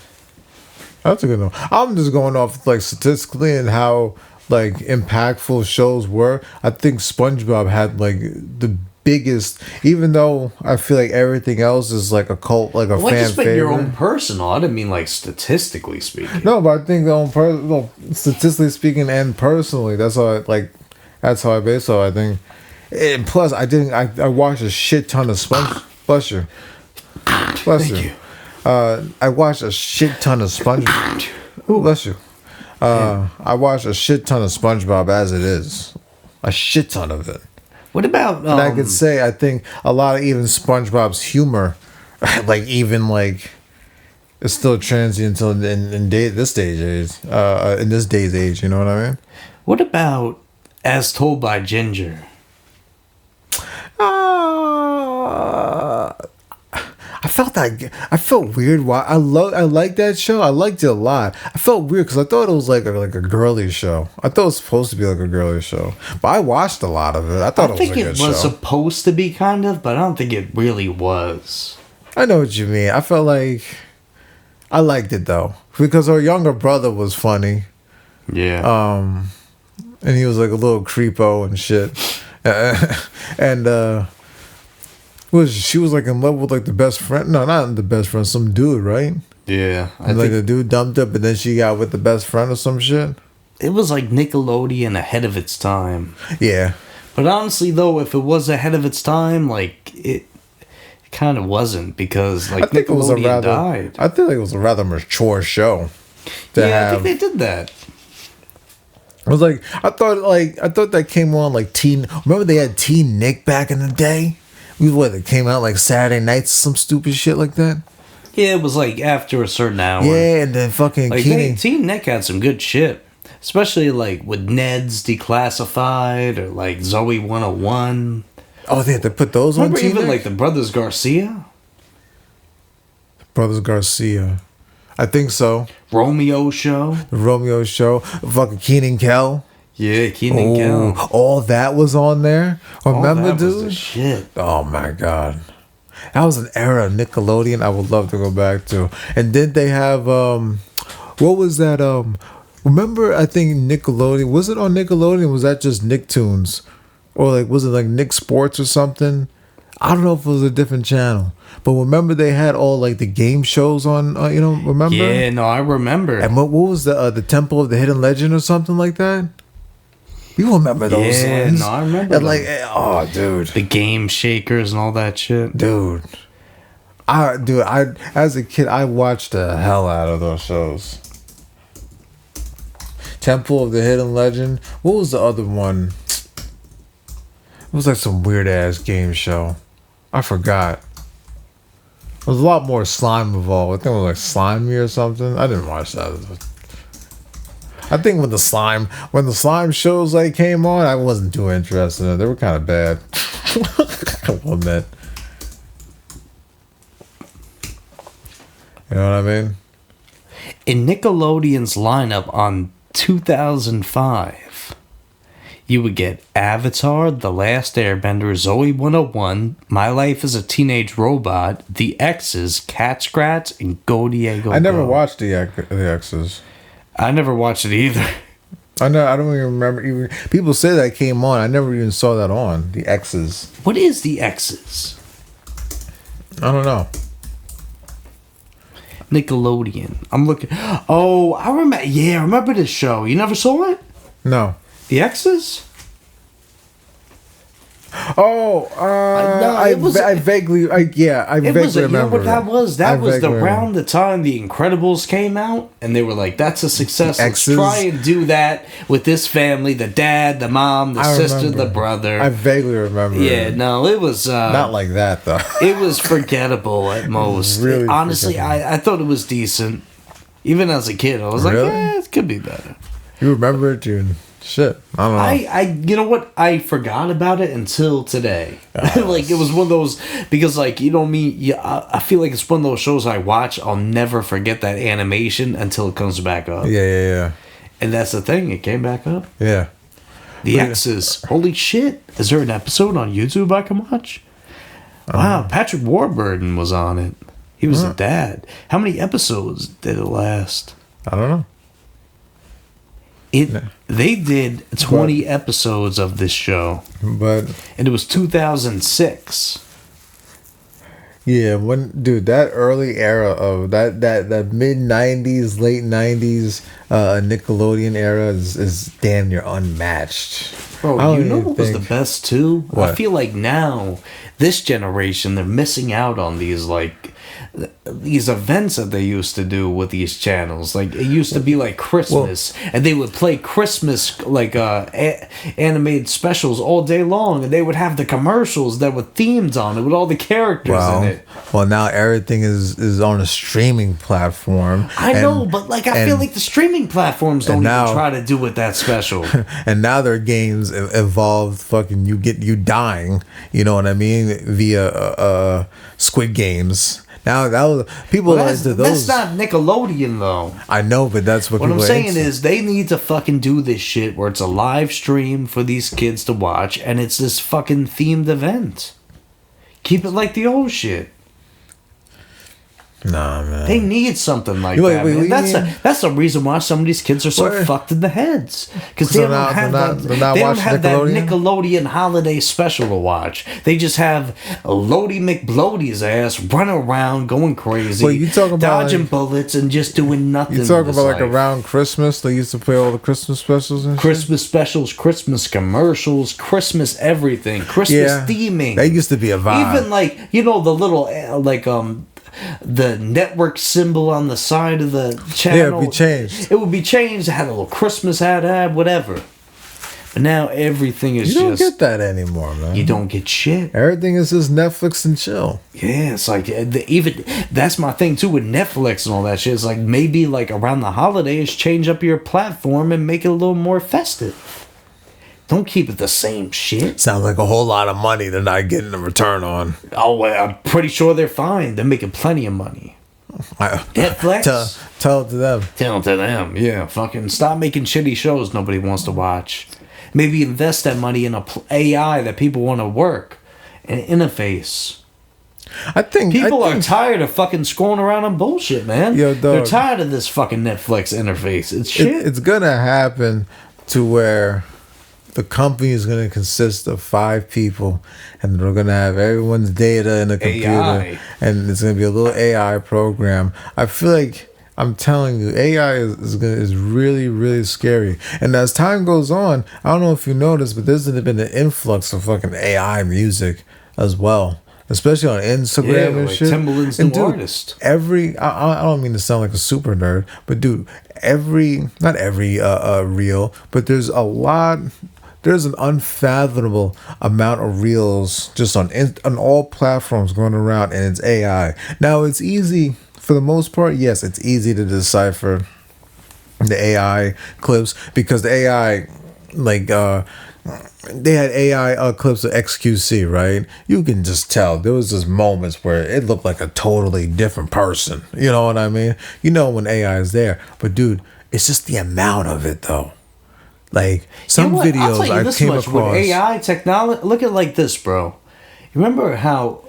Speaker 2: That's a good number. I'm just going off like statistically and how like impactful shows were. I think SpongeBob had like the biggest, even though I feel like everything else is like a cult, like a fan
Speaker 1: just
Speaker 2: favorite.
Speaker 1: Your own personal. I didn't mean like statistically speaking.
Speaker 2: No, but I think statistically speaking and personally, that's how I like. That's how I base. So I think, and plus I watched a shit ton of Bless you. Bless
Speaker 1: Thank you.
Speaker 2: I watched a shit ton of SpongeBob. Bless you. I watched a shit ton of SpongeBob as it is, a shit ton of it.
Speaker 1: What about?
Speaker 2: And I could say I think a lot of even SpongeBob's humor, like even like, it's still transient until in this day's age. In this day's age, you know what I mean?
Speaker 1: What about As Told by Ginger?
Speaker 2: I felt weird. Why I liked that show. I liked it a lot. I felt weird because I thought it was like a girly show. I thought it was supposed to be like a girly show, but I watched a lot of it. I thought it was a good show.
Speaker 1: I think it was supposed to be kind of, but I don't think it really was.
Speaker 2: I know what you mean. I felt like I liked it though because our younger brother was funny.
Speaker 1: Yeah.
Speaker 2: And he was like a little creepo and shit, and she was like in love with like the best friend? No, not the best friend. Some dude, right?
Speaker 1: Yeah.
Speaker 2: And like the dude dumped up, and then she got with the best friend or some shit.
Speaker 1: It was like Nickelodeon ahead of its time.
Speaker 2: Yeah.
Speaker 1: But honestly, though, if it was ahead of its time, like it kind of wasn't because like Nickelodeon died.
Speaker 2: I think it was a rather mature show.
Speaker 1: I think they did that.
Speaker 2: I was like, I thought that came on like Teen. Remember they had Teen Nick back in the day. It came out like Saturday nights, some stupid shit like that.
Speaker 1: Yeah, it was like after a certain hour.
Speaker 2: Yeah, and then fucking
Speaker 1: like Teen Nick had some good shit, especially like with Ned's Declassified or like Zoe 101.
Speaker 2: Oh, they had to put those on.
Speaker 1: Remember even like the Brothers Garcia.
Speaker 2: Brothers Garcia, I think so.
Speaker 1: Romeo Show.
Speaker 2: The Romeo Show. Fucking Keenan Kel.
Speaker 1: Yeah, Keenan Kel.
Speaker 2: All that was on there. Remember, dude?
Speaker 1: Was the shit.
Speaker 2: Oh my god, that was an era of Nickelodeon I would love to go back to. And did they have what was that? Remember? I think Nickelodeon, was it on Nickelodeon? Was that just Nicktoons, or like was it like Nick Sports or something? I don't know if it was a different channel, but remember they had all like the game shows on. Remember?
Speaker 1: Yeah, no, I remember.
Speaker 2: And what was the Temple of the Hidden Legend or something like that? You remember those ones?
Speaker 1: No, I remember.
Speaker 2: And like, oh, dude,
Speaker 1: the Game Shakers and all that shit,
Speaker 2: dude. I as a kid, I watched the hell out of those shows. Temple of the Hidden Legend. What was the other one? It was like some weird ass game show. I forgot. There was a lot more slime involved. I think it was like Slimy or something. I didn't watch that. I think when the slime shows like came on, I wasn't too interested in it. They were kind of bad. I will admit. You know what I mean? In
Speaker 1: Nickelodeon's lineup on 2005, you would get Avatar, The Last Airbender, Zoe 101, My Life as a Teenage Robot, The X's, Cat Scratch, and Go Diego
Speaker 2: I never
Speaker 1: Go.
Speaker 2: watched the X's.
Speaker 1: I never watched it either.
Speaker 2: I know. I don't even remember. Even people say that came on. I never even saw that on the X's.
Speaker 1: What is The X's?
Speaker 2: I don't know.
Speaker 1: Nickelodeon. I'm looking. Oh, I remember. Yeah, I remember this show. You never saw it?
Speaker 2: No.
Speaker 1: The X's?
Speaker 2: Oh,
Speaker 1: No,
Speaker 2: I vaguely remember.
Speaker 1: You know what that was? That was around the time The Incredibles came out, and they were like, "That's a success. Let's try and do that with this family: the dad, the mom, the sister, the brother."
Speaker 2: I vaguely remember.
Speaker 1: Yeah, no, it was
Speaker 2: not like that though.
Speaker 1: It was forgettable at most.
Speaker 2: Really
Speaker 1: honestly, I thought it was decent. Even as a kid, I was like, "Yeah, it could be better."
Speaker 2: You remember it, dude? Shit, I don't know.
Speaker 1: You know what? I forgot about it until today. Like it was one of those because, like, you know me. Yeah, I feel like it's one of those shows I watch. I'll never forget that animation until it comes back up.
Speaker 2: Yeah.
Speaker 1: And that's the thing. It came back up.
Speaker 2: Yeah.
Speaker 1: The X's. Holy shit! Is there an episode on YouTube I can watch? Wow, Patrick Warburton was on it. He was a dad. How many episodes did it last?
Speaker 2: I don't know.
Speaker 1: They did 20 episodes of this show, and it was 2006.
Speaker 2: Yeah, that early era of that mid '90s, late '90s Nickelodeon era is damn near unmatched.
Speaker 1: Bro, you know what was the best too?
Speaker 2: What?
Speaker 1: I feel like now this generation they're missing out on these events that they used to do with these channels. Like it used to be like Christmas, and they would play Christmas animated specials all day long, and they would have the commercials that were themed on it with all the characters in it.
Speaker 2: Well, now everything is on a streaming platform.
Speaker 1: I know, but I feel like the streaming platforms don't even try to do it that special.
Speaker 2: And now their games evolved. Fucking you dying. You know what I mean? Via Squid Games. Now that was people
Speaker 1: that's not Nickelodeon though.
Speaker 2: I know, but that's what
Speaker 1: I'm saying is they need to fucking do this shit where it's a live stream for these kids to watch, and it's this fucking themed event. Keep it like the old shit.
Speaker 2: Nah, man.
Speaker 1: They need something like that. Man. That's the reason why some of these kids are so fucked in the heads because they don't have that Nickelodeon holiday special to watch. They just have Lodi McBlodi's ass running around going crazy,
Speaker 2: you talking about
Speaker 1: dodging bullets and just doing nothing.
Speaker 2: You talking about around Christmas? They used to play all the Christmas specials and
Speaker 1: Christmas specials, Christmas commercials, Christmas everything, Christmas theming.
Speaker 2: That used to be a vibe.
Speaker 1: Even the little the network symbol on the side of the channel.
Speaker 2: Yeah, it'd be changed.
Speaker 1: It would be changed. It had a little Christmas hat, whatever. But now everything is
Speaker 2: You don't get that anymore, man.
Speaker 1: You don't get shit.
Speaker 2: Everything is just Netflix and chill.
Speaker 1: Yeah, it's like even that's my thing too with Netflix and all that shit. It's like maybe like around the holidays, change up your platform and make it a little more festive. Don't keep it the same shit.
Speaker 2: Sounds like a whole lot of money they're not getting a return on.
Speaker 1: Oh, well, I'm pretty sure they're fine. They're making plenty of money. Netflix?
Speaker 2: Tell it to them.
Speaker 1: Tell it to them, yeah. Fucking stop making shitty shows nobody wants to watch. Maybe invest that money in a AI that people want to work. An interface.
Speaker 2: I think
Speaker 1: people are tired of fucking scrolling around on bullshit, man.
Speaker 2: Yo, dog,
Speaker 1: they're tired of this fucking Netflix interface. It's shit.
Speaker 2: It's gonna happen to where the company is going to consist of 5 people, and they're going to have everyone's data in a computer,
Speaker 1: AI.
Speaker 2: And it's going to be a little AI program. I feel like, I'm telling you, AI is really, really scary. And as time goes on, I don't know if you noticed, but there's been an influx of fucking AI music as well. Especially on Instagram and
Speaker 1: like
Speaker 2: shit.
Speaker 1: Timbaland's new artist.
Speaker 2: I don't mean to sound like a super nerd, but dude, not every reel, but there's an unfathomable amount of reels just on all platforms going around, and it's AI. Now it's easy for the most part. Yes, it's easy to decipher the AI clips because the AI, they had AI clips of XQC, right? You can just tell there was just moments where it looked like a totally different person. You know what I mean? You know when AI is there, but dude, it's just the amount of it though. Like some
Speaker 1: I'll
Speaker 2: videos
Speaker 1: tell you
Speaker 2: I
Speaker 1: this
Speaker 2: came
Speaker 1: much,
Speaker 2: across.
Speaker 1: with AI technology, look at it like this, bro. Remember how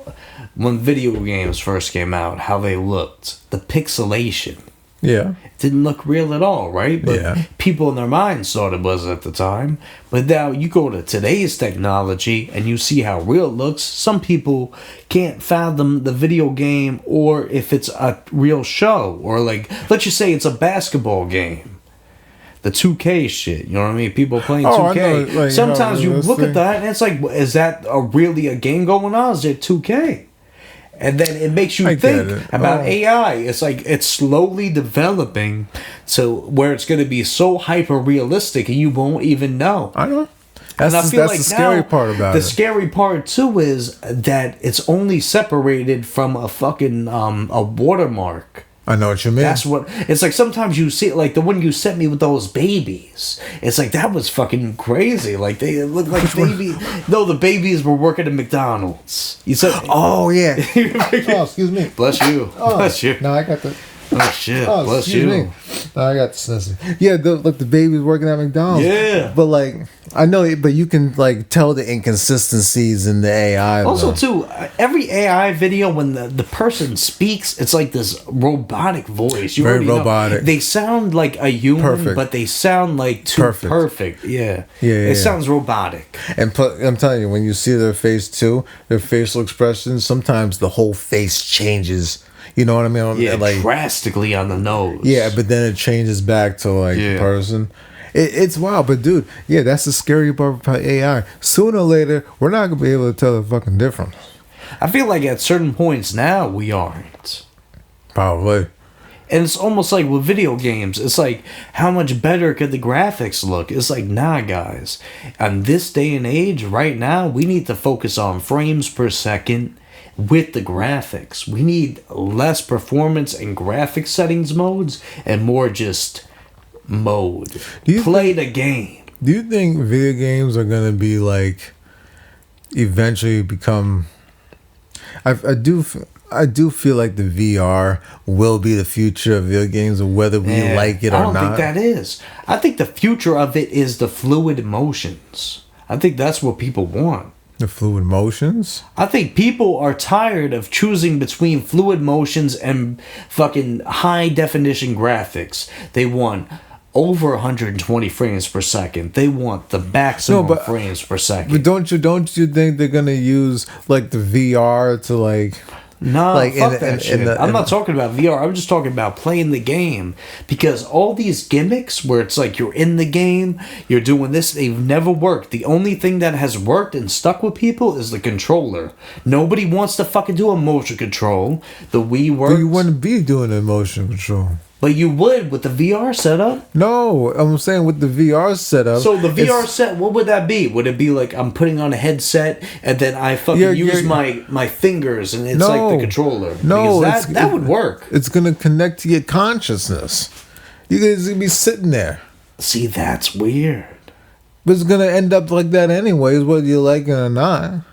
Speaker 1: when video games first came out, how they looked, the pixelation.
Speaker 2: Yeah.
Speaker 1: It didn't look real at all, right? But
Speaker 2: Yeah.
Speaker 1: people in their minds thought it was at the time. But now you go to today's technology and you see how real it looks. Some people can't fathom the video game or if it's a real show. Or like, let's just say it's a basketball game. The 2K shit, you know what I mean? People playing 2K.
Speaker 2: I know, like,
Speaker 1: Sometimes you look
Speaker 2: thing.
Speaker 1: at that and it's like, is that really a game going on? Is it 2K? And then it makes you think about AI. It's like it's slowly developing to where it's going to be so hyper realistic and you won't even know.
Speaker 2: I know.
Speaker 1: And I feel like
Speaker 2: the scary
Speaker 1: now,
Speaker 2: part about
Speaker 1: the
Speaker 2: it.
Speaker 1: The scary part too is that it's only separated from a fucking a watermark.
Speaker 2: I know what you mean.
Speaker 1: That's what it's like. Sometimes you see, like the one you sent me with those babies. It's like that was fucking crazy. Like they look like baby. No, the babies were working at McDonald's. You said,
Speaker 2: oh yeah. Oh, excuse me.
Speaker 1: Bless you.
Speaker 2: Oh,
Speaker 1: Bless you.
Speaker 2: No, I got the.
Speaker 1: Oh shit.
Speaker 2: Oh,
Speaker 1: Bless
Speaker 2: excuse
Speaker 1: you.
Speaker 2: me. No, I got the sniffles. Yeah, look, the baby's working at McDonald's.
Speaker 1: Yeah.
Speaker 2: But like, I know it, but you can like tell the inconsistencies in the AI.
Speaker 1: Also,
Speaker 2: though.
Speaker 1: too, every AI video when the person speaks, it's like this robotic voice. You
Speaker 2: Very
Speaker 1: already know.
Speaker 2: robotic.
Speaker 1: They sound like a human,
Speaker 2: Perfect.
Speaker 1: but they sound like too perfect. Yeah. It sounds robotic.
Speaker 2: And I'm telling you, when you see their face too, their facial expressions, sometimes the whole face changes. You know what I mean?
Speaker 1: Yeah,
Speaker 2: like
Speaker 1: drastically on the nose.
Speaker 2: Yeah, but then it changes back to like the person. It's wild, but dude, yeah, that's the scary part about AI. Sooner or later, we're not gonna be able to tell the fucking difference.
Speaker 1: I feel like at certain points now we aren't.
Speaker 2: Probably.
Speaker 1: And it's almost like with video games, it's like, how much better could the graphics look? It's like, nah, guys. On this day and age, right now, we need to focus on frames per second with the graphics. We need less performance and graphic settings modes and more just mode. Play the game.
Speaker 2: Do you think video games are going to be like, eventually become... I do feel like the VR will be the future of video games, whether we like it or not.
Speaker 1: I don't think that is. I think the future of it is the fluid motions. I think that's what people want.
Speaker 2: The fluid motions?
Speaker 1: I think people are tired of choosing between fluid motions and fucking high definition graphics. They want over 120 frames per second. They want the maximum frames per second.
Speaker 2: But don't you think they're gonna use like the VR to like?
Speaker 1: No, like fuck that shit. I'm not talking about VR. I'm just talking about playing the game. Because all these gimmicks where it's like you're in the game, you're doing this, they've never worked. The only thing that has worked and stuck with people is the controller. Nobody wants to fucking do a motion control. The Wii works.
Speaker 2: But you wouldn't be doing a motion control.
Speaker 1: But you would with the VR setup?
Speaker 2: No, I'm saying with the VR setup.
Speaker 1: So the VR set, what would that be? Would it be like I'm putting on a headset and then I fucking use my fingers and it's like the controller?
Speaker 2: No,
Speaker 1: that would work.
Speaker 2: It's going to connect to your consciousness. You're going to be sitting there.
Speaker 1: See, that's weird.
Speaker 2: But it's going to end up like that anyways, whether you like it or not.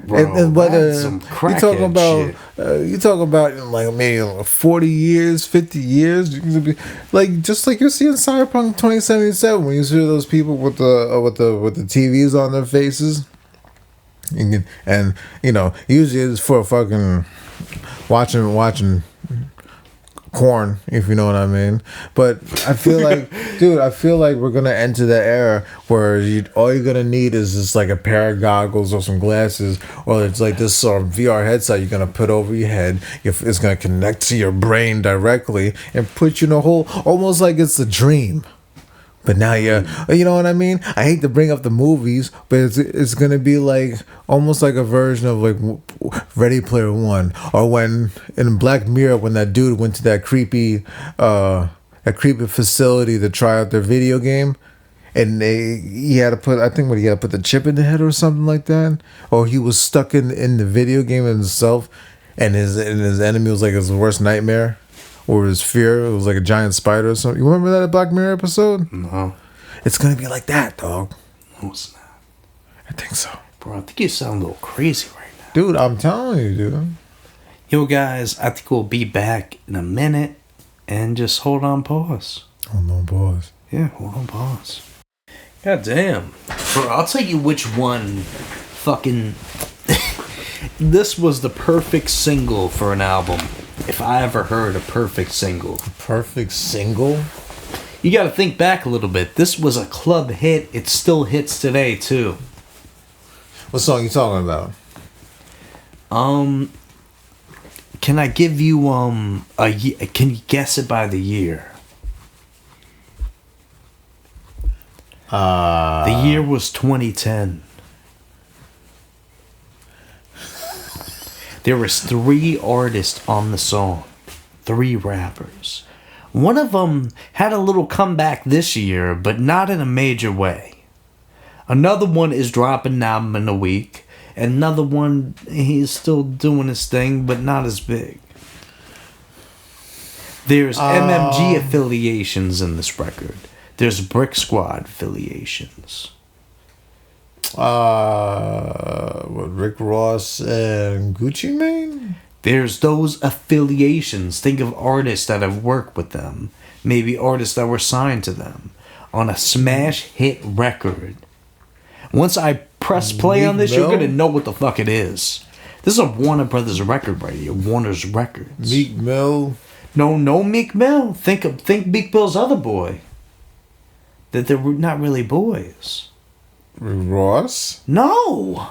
Speaker 1: Bro,
Speaker 2: and whether
Speaker 1: some
Speaker 2: you talking about like maybe 40 years, 50 years, like just like you're seeing Cyberpunk 2077 when you see those people with the TVs on their faces, and you know usually it's for fucking watching corn, if you know what I mean. But I feel like, dude, we're gonna enter that era where all you're gonna need is just like a pair of goggles or some glasses, or it's like this sort of VR headset you're gonna put over your head. It's gonna connect to your brain directly and put you in a whole, almost like it's a dream. But now you know what I mean? I hate to bring up the movies, but it's going to be like almost like a version of like Ready Player One, or when in Black Mirror when that dude went to that creepy facility to try out their video game, and he had to put the chip in the head or something like that, or he was stuck in the video game himself, and his enemy was like his worst nightmare. Or his fear, it was like a giant spider or something. You remember that Black Mirror episode?
Speaker 1: No.
Speaker 2: It's gonna be like that, dog.
Speaker 1: No, it's not.
Speaker 2: I think so.
Speaker 1: Bro, I think you sound a little crazy right now.
Speaker 2: Dude, I'm telling you, dude.
Speaker 1: Yo, guys, I think we'll be back in a minute. And just hold on pause.
Speaker 2: Hold on pause.
Speaker 1: Yeah, hold on pause. God damn. Bro, I'll tell you which one fucking... This was the perfect single for an album. If I ever heard a perfect single.
Speaker 2: Perfect single?
Speaker 1: You gotta think back a little bit. This was a club hit. It still hits today, too.
Speaker 2: What song you talking about?
Speaker 1: Can I give you, a year? Can you guess it by the year? The year was 2010. There was 3 artists on the song. 3 rappers. One of them had a little comeback this year, but not in a major way. Another one is dropping an album in a week. Another one, he's still doing his thing, but not as big. There's MMG affiliations in this record. There's Brick Squad affiliations.
Speaker 2: What, Rick Ross and Gucci Mane?
Speaker 1: There's those affiliations. Think of artists that have worked with them. Maybe artists that were signed to them. On a smash hit record. Once I press play on this, you're going to know what the fuck it is. This is a Warner Brothers record right here. Warner's Records.
Speaker 2: Meek Mill?
Speaker 1: No Meek Mill. Think Meek Mill's other boy. That they're not really boys.
Speaker 2: Ross?
Speaker 1: No.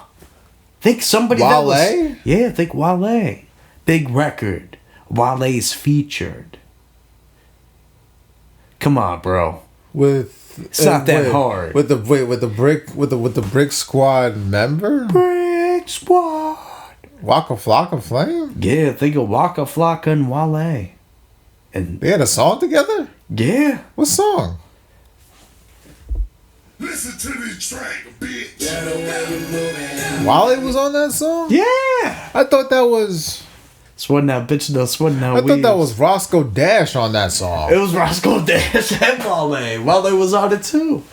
Speaker 1: Think somebody
Speaker 2: Wale?
Speaker 1: that was... Yeah, think Wale. Big record. Wale's featured. Come on, bro.
Speaker 2: It's
Speaker 1: not that hard.
Speaker 2: With the Brick Squad member?
Speaker 1: Brick Squad.
Speaker 2: Waka Flocka Flame?
Speaker 1: Yeah, think of Waka Flocka and Wale. And
Speaker 2: they had a song together?
Speaker 1: Yeah.
Speaker 2: What song?
Speaker 3: Listen to this track, bitch.
Speaker 2: Wale was on that song?
Speaker 1: Yeah.
Speaker 2: I thought that was...
Speaker 1: Sweating out, bitch, no sweating out.
Speaker 2: I thought that was Roscoe Dash on that song.
Speaker 1: It was Roscoe Dash and Wale. Wale was on it too.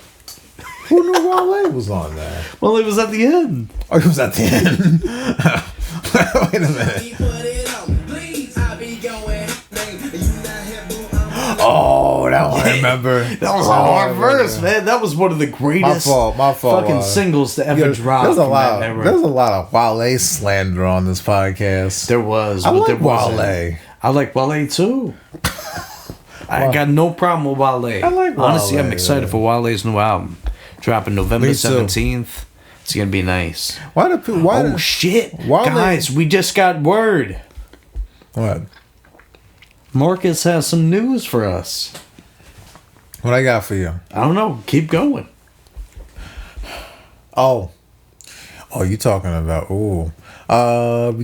Speaker 2: Who knew Wale was on that?
Speaker 1: Well, it was at the end.
Speaker 2: Oh, he was at the end. Wait a minute. Oh, that one I remember.
Speaker 1: That was a hard verse, man. That was one of the greatest
Speaker 2: my fault,
Speaker 1: fucking singles to ever drop.
Speaker 2: There's a lot of Wale slander on this podcast.
Speaker 1: There was.
Speaker 2: I
Speaker 1: but
Speaker 2: like
Speaker 1: there
Speaker 2: Wale.
Speaker 1: wasn't. I like Wale too. I got no problem with Wale.
Speaker 2: I like Wale.
Speaker 1: Honestly, I'm excited for Wale's new album. Dropping November 17th. It's going to be nice.
Speaker 2: Shit.
Speaker 1: Guys, we just got word.
Speaker 2: What?
Speaker 1: Marcus has some news for us.
Speaker 2: What I got for you?
Speaker 1: I don't know. Keep going.
Speaker 2: Oh, you talking about? We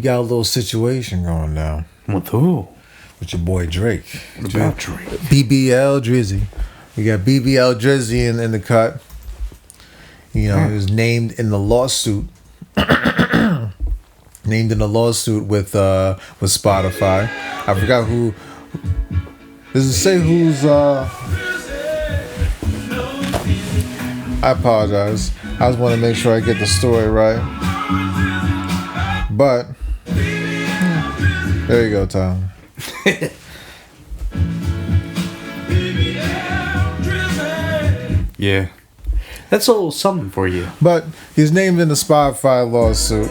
Speaker 2: got a little situation going down.
Speaker 1: With who?
Speaker 2: With your boy Drake.
Speaker 1: What about Drake?
Speaker 2: BBL Drizzy. We got BBL Drizzy in the cut. You know, he was named in the lawsuit. Named in the lawsuit with Spotify. I forgot who. Does it say who's? I apologize. I just want to make sure I get the story right. But there you go, Tom.
Speaker 1: Yeah. That's a little something for you.
Speaker 2: But he's named in the Spotify lawsuit.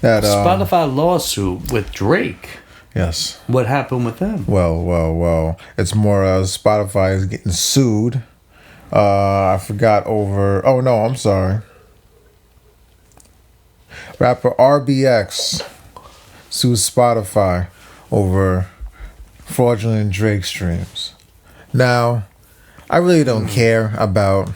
Speaker 2: That
Speaker 1: Spotify lawsuit with Drake.
Speaker 2: Yes.
Speaker 1: What happened with them?
Speaker 2: Well. It's more Spotify is getting sued. I forgot over. Oh no, I'm sorry. Rapper RBX sues Spotify over fraudulent Drake streams. Now, I really don't care about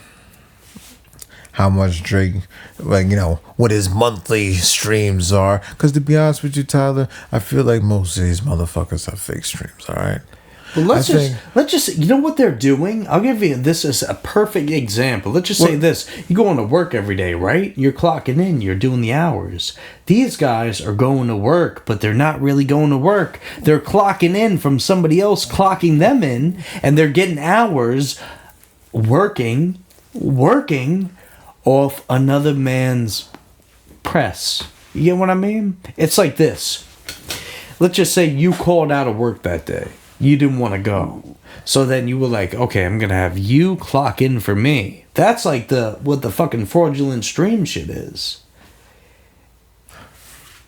Speaker 2: how much Drake, what his monthly streams are. Because to be honest with you, Tyler, I feel like most of these motherfuckers have fake streams, all right?
Speaker 1: Well, let's just, you know what they're doing? I'll give you this as a perfect example. Let's just say this. You go into work every day, right? You're clocking in. You're doing the hours. These guys are going to work, but they're not really going to work. They're clocking in from somebody else clocking them in, and they're getting hours working off another man's press. You get what I mean? It's like this. Let's just say you called out of work that day. You didn't want to go. So then you were like, okay, I'm gonna have you clock in for me. That's like what the fucking fraudulent stream shit is.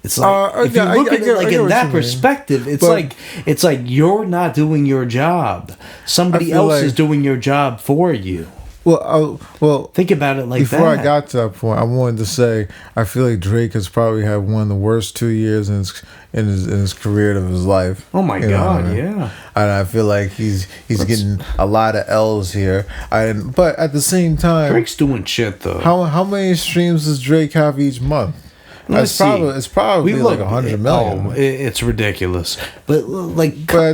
Speaker 1: It's like if you look at it like in that perspective, it's like you're not doing your job. Somebody else is doing your job for you.
Speaker 2: Well,
Speaker 1: think about it like
Speaker 2: before
Speaker 1: that.
Speaker 2: I got to that point, I wanted to say I feel like Drake has probably had one of the worst 2 years in his career of his life.
Speaker 1: Oh my God, yeah.
Speaker 2: And I feel like he's getting a lot of L's here. But at the same time,
Speaker 1: Drake's doing shit though.
Speaker 2: How many streams does Drake have each month? It's probably like 100 million.
Speaker 1: Oh, it's ridiculous. But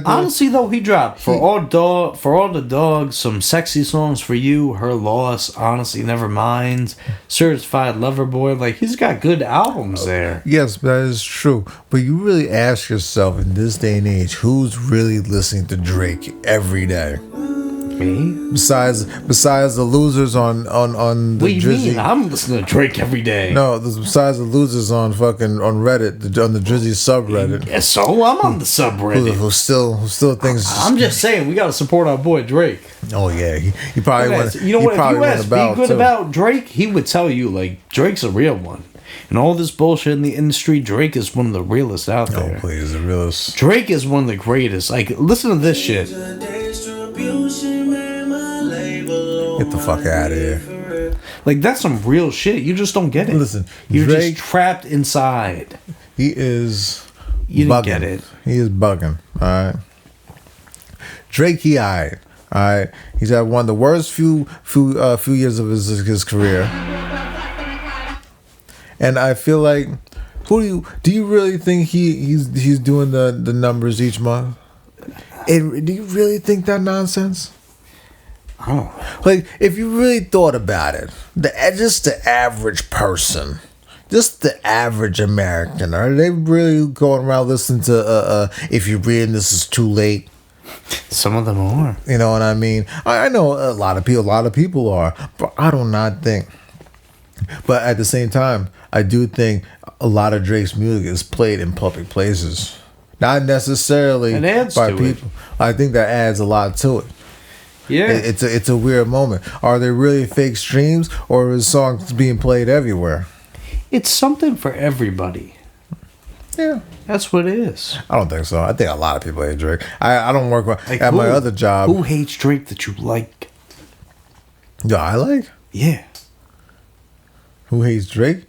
Speaker 1: honestly though, he dropped for all the dogs, some sexy songs for you, Her Loss, Honestly Never Mind, Certified Lover Boy. Like, he's got good albums there.
Speaker 2: Yes, that is true. But you really ask yourself in this day and age, who's really listening to Drake every day?
Speaker 1: Me?
Speaker 2: Besides the losers on the
Speaker 1: what do you
Speaker 2: Drizzy.
Speaker 1: mean? I'm listening to Drake every day.
Speaker 2: No, besides the losers on Reddit, on the Drizzy subreddit.
Speaker 1: Yeah, so I'm on the subreddit.
Speaker 2: Who still thinks?
Speaker 1: I'm just saying we gotta support our boy Drake.
Speaker 2: Oh yeah, he probably went.
Speaker 1: You know what? If you ask Be Good about Drake, he would tell you like Drake's a real one. And all this bullshit in the industry, Drake is one of the realest out there.
Speaker 2: Oh please, the realest.
Speaker 1: Drake is one of the greatest. Like, listen to this shit.
Speaker 2: Get the fuck out of here.
Speaker 1: Like, that's some real shit. You just don't get it.
Speaker 2: Listen,
Speaker 1: you're
Speaker 2: Drake,
Speaker 1: just trapped inside.
Speaker 2: He is.
Speaker 1: You
Speaker 2: bugging.
Speaker 1: didn't get it.
Speaker 2: He is bugging. All right. Drake, he alright. All right. He's had one of the worst few years of his career. And I feel like, do you really think he's doing the numbers each month? Do you really think that nonsense?
Speaker 1: I don't know.
Speaker 2: Like, if you really thought about it, just the average person, just the average American, are they really going around listening to If You're Reading This Is Too Late?
Speaker 1: Some of them are.
Speaker 2: You know what I mean? I know a lot of people are, but I do not think. But at the same time, I do think a lot of Drake's music is played in public places. Not necessarily by people. I think that adds a lot to it.
Speaker 1: Yeah,
Speaker 2: it's a weird moment. Are there really fake streams, or is songs being played everywhere?
Speaker 1: It's something for everybody.
Speaker 2: Yeah,
Speaker 1: that's what it is.
Speaker 2: I don't think so. I think a lot of people hate Drake. I don't work at my other job.
Speaker 1: Who hates Drake that you like?
Speaker 2: Yeah, I like.
Speaker 1: Yeah.
Speaker 2: Who hates Drake?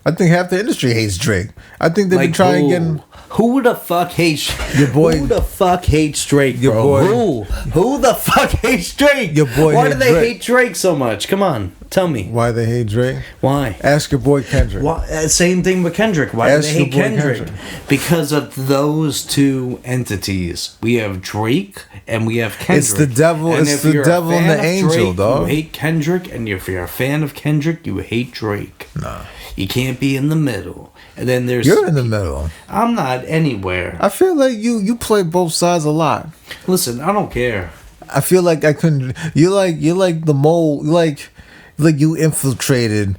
Speaker 2: I think half the industry hates Drake. I think they've been trying to get him.
Speaker 1: Who the fuck hates
Speaker 2: your boy?
Speaker 1: Who the fuck hates Drake,
Speaker 2: your
Speaker 1: bro? Who the fuck hates Drake?
Speaker 2: Your boy.
Speaker 1: Why do they hate Drake so much? Come on, tell me.
Speaker 2: Why they hate Drake?
Speaker 1: Why?
Speaker 2: Ask your boy Kendrick.
Speaker 1: Same thing with Kendrick. Why do they hate Kendrick? Because of those two entities. We have Drake and we have Kendrick.
Speaker 2: It's the devil.
Speaker 1: And
Speaker 2: it's the devil and the angel,
Speaker 1: Drake,
Speaker 2: dog.
Speaker 1: You hate Kendrick, and if you're a fan of Kendrick, you hate Drake.
Speaker 2: Nah.
Speaker 1: You can't be in the middle. And then there's...
Speaker 2: You're in the middle.
Speaker 1: I'm not anywhere.
Speaker 2: I feel like you play both sides a lot.
Speaker 1: Listen, I don't care.
Speaker 2: I feel like I couldn't... You're like the mole... Like you infiltrated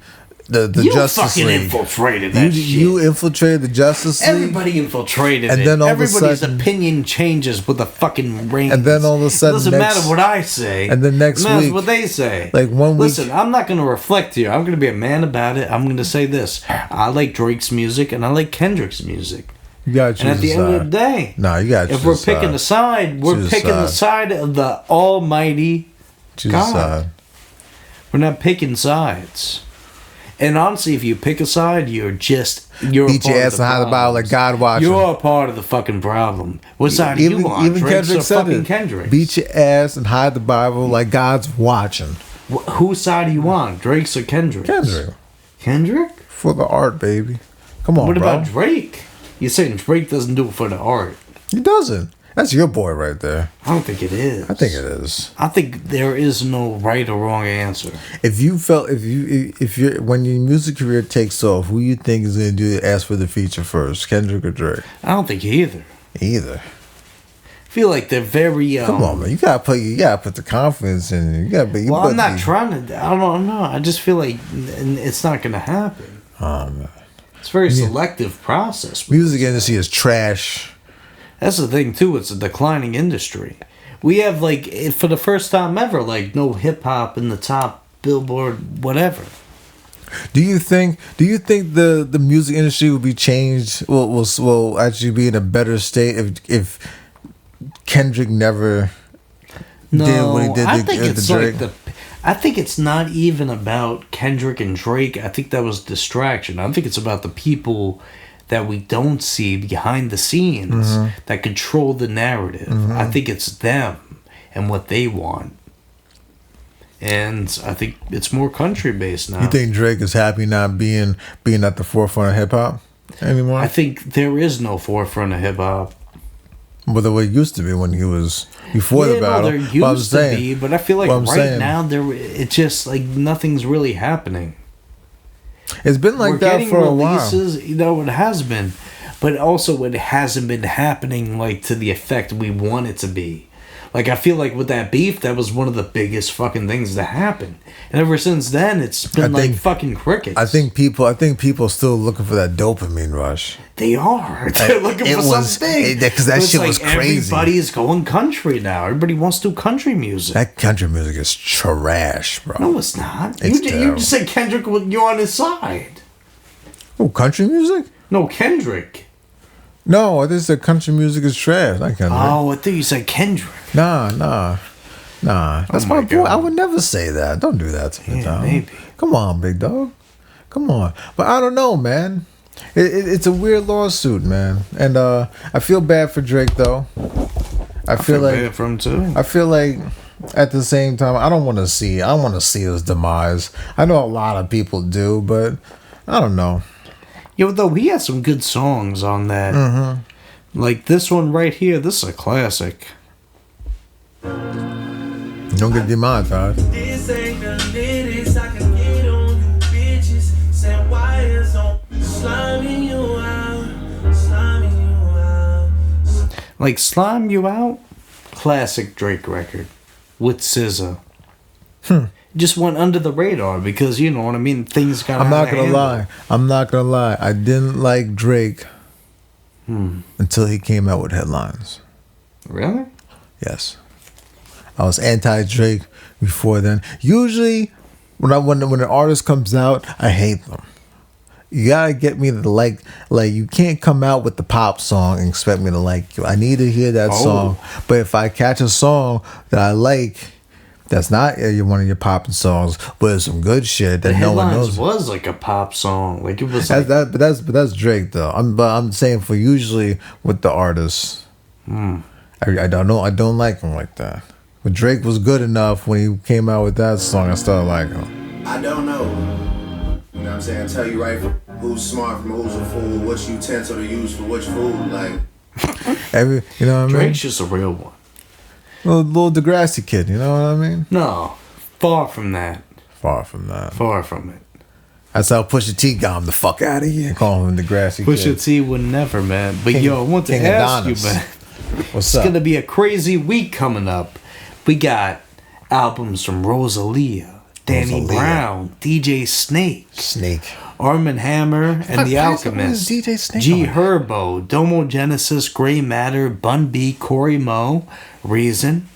Speaker 2: the Justice League.
Speaker 1: You fucking infiltrated that shit.
Speaker 2: You infiltrated the Justice League.
Speaker 1: Everybody infiltrated
Speaker 2: and
Speaker 1: it.
Speaker 2: Then
Speaker 1: everybody's opinion changes with the fucking reins.
Speaker 2: And then all of a sudden...
Speaker 1: It doesn't matter what I say.
Speaker 2: And then next week...
Speaker 1: It matters what they say.
Speaker 2: Like 1 week...
Speaker 1: Listen, I'm not going to reflect here. I'm going to be a man about it. I'm going to say this. I like Drake's music and I like Kendrick's music.
Speaker 2: You gotta choose
Speaker 1: and at the end of the day...
Speaker 2: No, you gotta choose
Speaker 1: if we're picking a side, we're picking the side of the almighty God. We're not picking sides. And honestly, if you pick a side, you're
Speaker 2: beat your ass and hide the Bible like God watching.
Speaker 1: You're a part of the fucking problem. What side do you want?
Speaker 2: Even Kendrick said it.
Speaker 1: Kendrick.
Speaker 2: Beat your ass and hide the Bible like God's watching.
Speaker 1: Whose side do you want? Drake's or Kendrick's?
Speaker 2: Kendrick.
Speaker 1: Kendrick?
Speaker 2: For the art, baby. Come on,
Speaker 1: What
Speaker 2: bro.
Speaker 1: about Drake? You're saying Drake doesn't do it for the art.
Speaker 2: He doesn't. That's your boy right there.
Speaker 1: I don't think it is.
Speaker 2: I think it is.
Speaker 1: I think there is no right or wrong answer.
Speaker 2: If you're when your music career takes off, who you think is gonna do ask for the feature first, Kendrick or Drake?
Speaker 1: I don't think either.
Speaker 2: Either.
Speaker 1: I feel like they're very.
Speaker 2: Come on, man! You gotta put the confidence in it. You gotta be.
Speaker 1: I'm not trying to. I don't know. I just feel like it's not gonna happen.
Speaker 2: Oh man!
Speaker 1: It's a very selective process.
Speaker 2: Music industry is trash.
Speaker 1: That's the thing too. It's a declining industry. We have like for the first time ever, like no hip hop in the top Billboard whatever.
Speaker 2: Do you think the music industry will be changed? Will actually be in a better state if Kendrick never did what he did
Speaker 1: I
Speaker 2: to
Speaker 1: think it's
Speaker 2: Drake?
Speaker 1: like I think it's not even about Kendrick and Drake. I think that was distraction. I think it's about the people that we don't see behind the scenes that control the narrative. I think it's them and what they want. And I think it's more country based now.
Speaker 2: You think Drake is happy not being at the forefront of hip hop anymore?
Speaker 1: I think there is no forefront of hip hop.
Speaker 2: Well, the way it used to be when he was before the battle.
Speaker 1: There used to be, but I feel like now it's just like nothing's really happening.
Speaker 2: It's been like that for a while.
Speaker 1: You know, it has been, but also it hasn't been happening like to the effect we want it to be. Like I feel like with that beef, that was one of the biggest fucking things to happen, and ever since then, it's been fucking crickets.
Speaker 2: I think people are still looking for that dopamine rush.
Speaker 1: They are. They're looking for something
Speaker 2: because that shit was crazy.
Speaker 1: Everybody's going country now. Everybody wants to do country music.
Speaker 2: That country music is trash, bro.
Speaker 1: No, it's not. You just said Kendrick with you on his side.
Speaker 2: Oh, country music?
Speaker 1: No, Kendrick.
Speaker 2: No, I just said country music is trash. Not Kendrick.
Speaker 1: Oh, I think you said Kendrick.
Speaker 2: Nah. That's my boy. I would never say that. Don't do that to me, dog.
Speaker 1: Maybe.
Speaker 2: Come on, big dog. Come on. But I don't know, man. It's a weird lawsuit, man. And I feel bad for Drake, though. I feel like
Speaker 1: bad for him too.
Speaker 2: I feel like at the same time, I want to see his demise. I know a lot of people do, but I don't know.
Speaker 1: Yo, though, he has some good songs on that. Mm-hmm. Like this one right here. This is a classic.
Speaker 2: Don't get demonetized.
Speaker 4: This ain't the latest. I can get on you bitches. Send wires on. Sliming you out.
Speaker 1: Like Slime You Out? Classic Drake record. With SZA. Just went under the radar because, you know what I mean, things got
Speaker 2: I'm not gonna lie. I didn't like Drake until he came out with Headlines.
Speaker 1: Really?
Speaker 2: Yes. I was anti-Drake before then. Usually, when an artist comes out, I hate them. You gotta get me to like you can't come out with the pop song and expect me to like you. I need to hear that song. But if I catch a song that I like, that's not one of your popping songs, but it's some good shit that no one knows.
Speaker 1: Was like a pop song, like it was.
Speaker 2: But that's Drake though. I'm saying for usually with the artists, I don't know. I don't like him like that. But Drake was good enough when he came out with that song. I started liking him.
Speaker 5: I don't know. You know what I'm saying? I tell you right from who's smart from who's a fool, which utensil to use for which food. Like
Speaker 2: you know what I mean?
Speaker 1: Drake's just a real one.
Speaker 2: Little Degrassi kid, you know what I mean?
Speaker 1: No, far from that.
Speaker 2: Far from that.
Speaker 1: Far from it.
Speaker 2: That's how Pusha T got him the fuck out of here. Call him Degrassi kid.
Speaker 1: Pusha T would never, man. But yo, I want to ask you, man.
Speaker 2: What's
Speaker 1: up? It's gonna be a crazy week coming up. We got albums from Rosalia, Danny Brown, DJ Snake, Arm & Hammer, and The Alchemist,
Speaker 2: DJ Snake
Speaker 1: G Herbo, Domo Genesis, Grey Matter, Bun B, Corey Mo, Reason,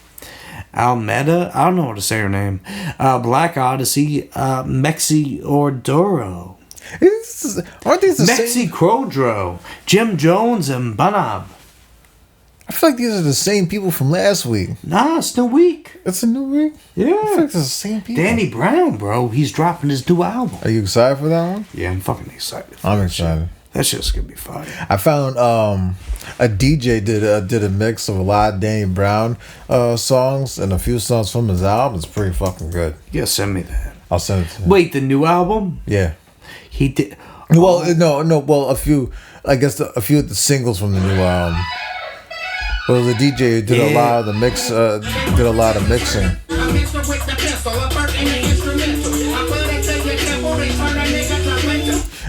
Speaker 1: Almeda, I don't know how to say her name, Black Odyssey, Mexi Ordoro,
Speaker 2: aren't these the
Speaker 1: Mexi
Speaker 2: same?
Speaker 1: Crodro, Jim Jones, and Banab.
Speaker 2: I feel like these are the same people from last week.
Speaker 1: Nah, it's new week.
Speaker 2: It's a new week?
Speaker 1: Yeah.
Speaker 2: I feel like it's the same people.
Speaker 1: Danny Brown, bro. He's dropping his new album.
Speaker 2: Are you excited for that one?
Speaker 1: Yeah, I'm fucking excited.
Speaker 2: I'm excited.
Speaker 1: That shit's gonna be fire.
Speaker 2: I found a DJ did a mix of a lot of Danny Brown songs and a few songs from his album. It's pretty fucking good.
Speaker 1: You gotta send me that.
Speaker 2: I'll send it to you.
Speaker 1: Wait, the new album?
Speaker 2: Yeah.
Speaker 1: He did.
Speaker 2: Well, no. Well, a few. I guess a few of the singles from the new album. Well, the DJ did a lot of the mix. Did a lot of mixing.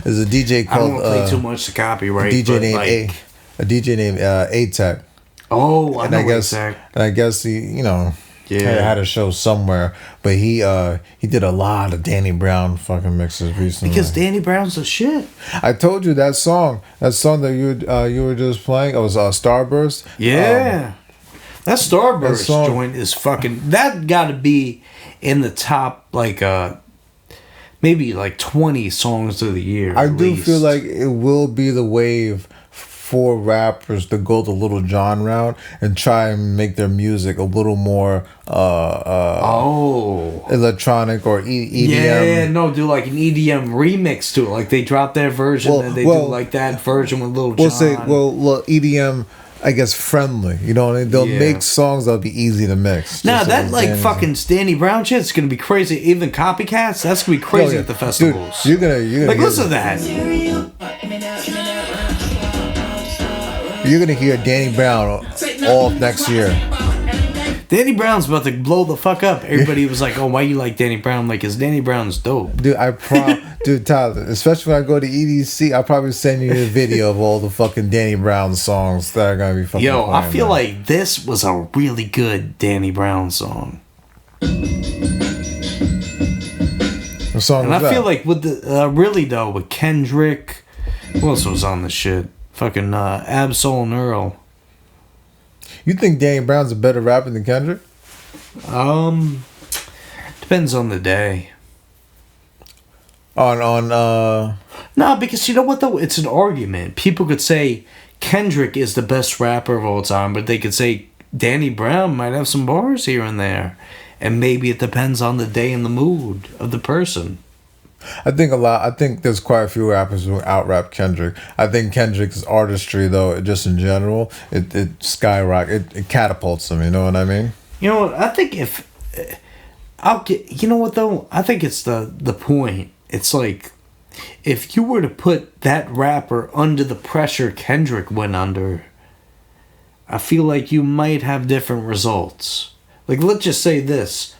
Speaker 2: There's a DJ called.
Speaker 1: I don't play too much to copyright.
Speaker 2: A DJ named A-Tech.
Speaker 1: Oh,
Speaker 2: I guess he, had a show somewhere, but he did a lot of Danny Brown fucking mixes recently.
Speaker 1: Because Danny Brown's the shit.
Speaker 2: I told you that song that you were just playing. It was Starburst.
Speaker 1: Yeah, That Starburst
Speaker 2: song-
Speaker 1: joint is fucking. That got to be in the top like maybe like 20 songs of the year.
Speaker 2: I
Speaker 1: at
Speaker 2: do
Speaker 1: least.
Speaker 2: feel like it will be the wave for rappers to go the Little John route and try and make their music a little more electronic or EDM.
Speaker 1: Yeah, no, do like an EDM remix to it. Like they drop their version and they do like that version with Lil Jon.
Speaker 2: We'll say, EDM, I guess, friendly. You know what I mean? They'll make songs that'll be easy to mix.
Speaker 1: Nah,
Speaker 2: Just
Speaker 1: that like
Speaker 2: Danny
Speaker 1: fucking Danny Brown shit's gonna be crazy. Even Copycats, that's gonna be crazy at the festivals.
Speaker 2: Dude, you're gonna
Speaker 1: like
Speaker 2: hear
Speaker 1: listen to that.
Speaker 2: You're gonna hear Danny Brown all next year.
Speaker 1: Danny Brown's about to blow the fuck up. Everybody was like, "Oh, why you like Danny Brown?" I'm like, "Cause Danny Brown's dope."
Speaker 2: Dude, dude, Tyler, especially when I go to EDC, I'll probably send you a video of all the fucking Danny Brown songs that are gonna be fucking.
Speaker 1: Yo, I
Speaker 2: playing,
Speaker 1: feel
Speaker 2: man.
Speaker 1: like this was a really good Danny Brown song.
Speaker 2: What song
Speaker 1: And
Speaker 2: was
Speaker 1: I
Speaker 2: that?
Speaker 1: feel like with the really though with Kendrick, who else was on the shit? Fucking Absol and Earl.
Speaker 2: You think Danny Brown's a better rapper than Kendrick?
Speaker 1: Depends on the day.
Speaker 2: No,
Speaker 1: Because you know what though? It's an argument. People could say Kendrick is the best rapper of all time, but they could say Danny Brown might have some bars here and there. And maybe it depends on the day and the mood of the person.
Speaker 2: I think there's quite a few rappers who out-rap Kendrick. I think Kendrick's artistry, though, just in general, it skyrockets, it catapults him, you know what I mean?
Speaker 1: You know what? I think you know what though? I think it's the point. It's like, if you were to put that rapper under the pressure Kendrick went under, I feel like you might have different results. Like, let's just say this.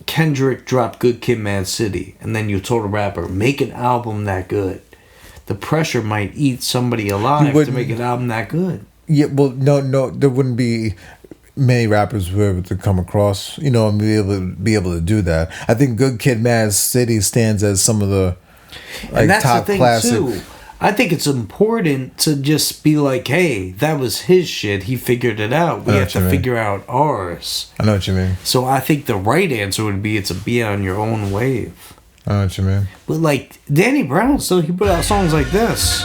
Speaker 1: Kendrick dropped Good Kid, Mad City, and then you told a rapper, make an album that good. The pressure might eat somebody alive to make an album that good.
Speaker 2: Yeah, well, no, there wouldn't be many rappers who were able to come across, you know, and be able to do that. I think Good Kid, Mad City stands as some of the
Speaker 1: And that's
Speaker 2: top
Speaker 1: the thing
Speaker 2: classic.
Speaker 1: too. I think it's important to just be like, hey, that was his shit. He figured it out. We have to figure out ours.
Speaker 2: I know what you mean.
Speaker 1: So I think the right answer would be to be on your own wave.
Speaker 2: I know what you mean.
Speaker 1: But like Danny Brown, so he put out songs like this.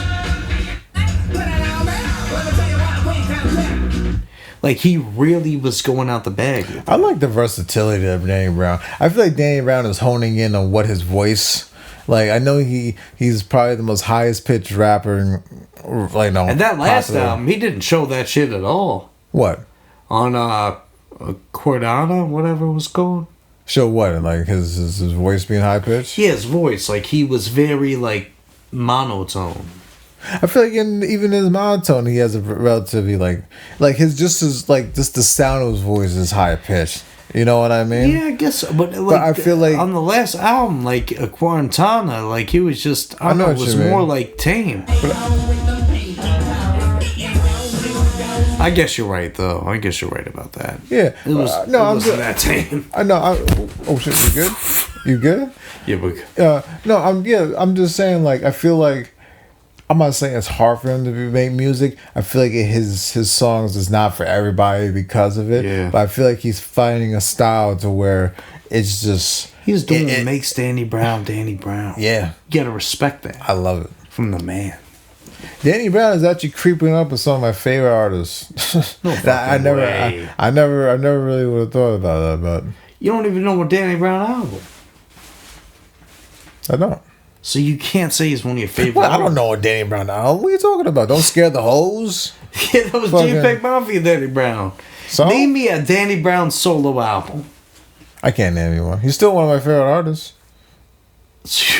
Speaker 1: Like he really was going out the bag.
Speaker 2: I like the versatility of Danny Brown. I feel like Danny Brown is honing in on what his voice. Like I know he's probably the most highest pitched rapper, like no.
Speaker 1: And that last
Speaker 2: popular.
Speaker 1: album, he didn't show that shit at all.
Speaker 2: What?
Speaker 1: On Cordana, whatever it was called.
Speaker 2: Show what? Like his voice being high pitched?
Speaker 1: Yeah, his voice, like he was very like monotone.
Speaker 2: I feel like even in his monotone, he has a relatively like his the sound of his voice is high pitched. You know what I mean?
Speaker 1: Yeah, I guess so. But like
Speaker 2: I feel like
Speaker 1: on the last album, like Quarantana, like he was just I don't know, it was more like tame. I guess you're right though. I guess you're right about that.
Speaker 2: Yeah.
Speaker 1: It was
Speaker 2: no,
Speaker 1: it
Speaker 2: I'm
Speaker 1: wasn't
Speaker 2: just,
Speaker 1: that tame.
Speaker 2: I know. Oh shit, you good? You good?
Speaker 1: Yeah, but
Speaker 2: No, I'm just saying, like, I feel like I'm not saying it's hard for him to make music. I feel like his songs is not for everybody because of it.
Speaker 1: Yeah.
Speaker 2: But I feel like he's finding a style to where it's just
Speaker 1: he's doing what makes Danny Brown Danny Brown.
Speaker 2: Yeah.
Speaker 1: You gotta respect that.
Speaker 2: I love it.
Speaker 1: From the man.
Speaker 2: Danny Brown is actually creeping up with some of my favorite artists.
Speaker 1: No
Speaker 2: I never really would have thought about that, but
Speaker 1: You don't even know what Danny Brown album.
Speaker 2: I don't.
Speaker 1: So you can't say he's one of your favorite.
Speaker 2: Well, I don't know what Danny Brown album. What are you talking about? Don't Scare the Hoes?
Speaker 1: Yeah, that was JPEG Mafia Danny Brown.
Speaker 2: So?
Speaker 1: Name me a Danny Brown solo album.
Speaker 2: I can't name you one. He's still one of my favorite artists.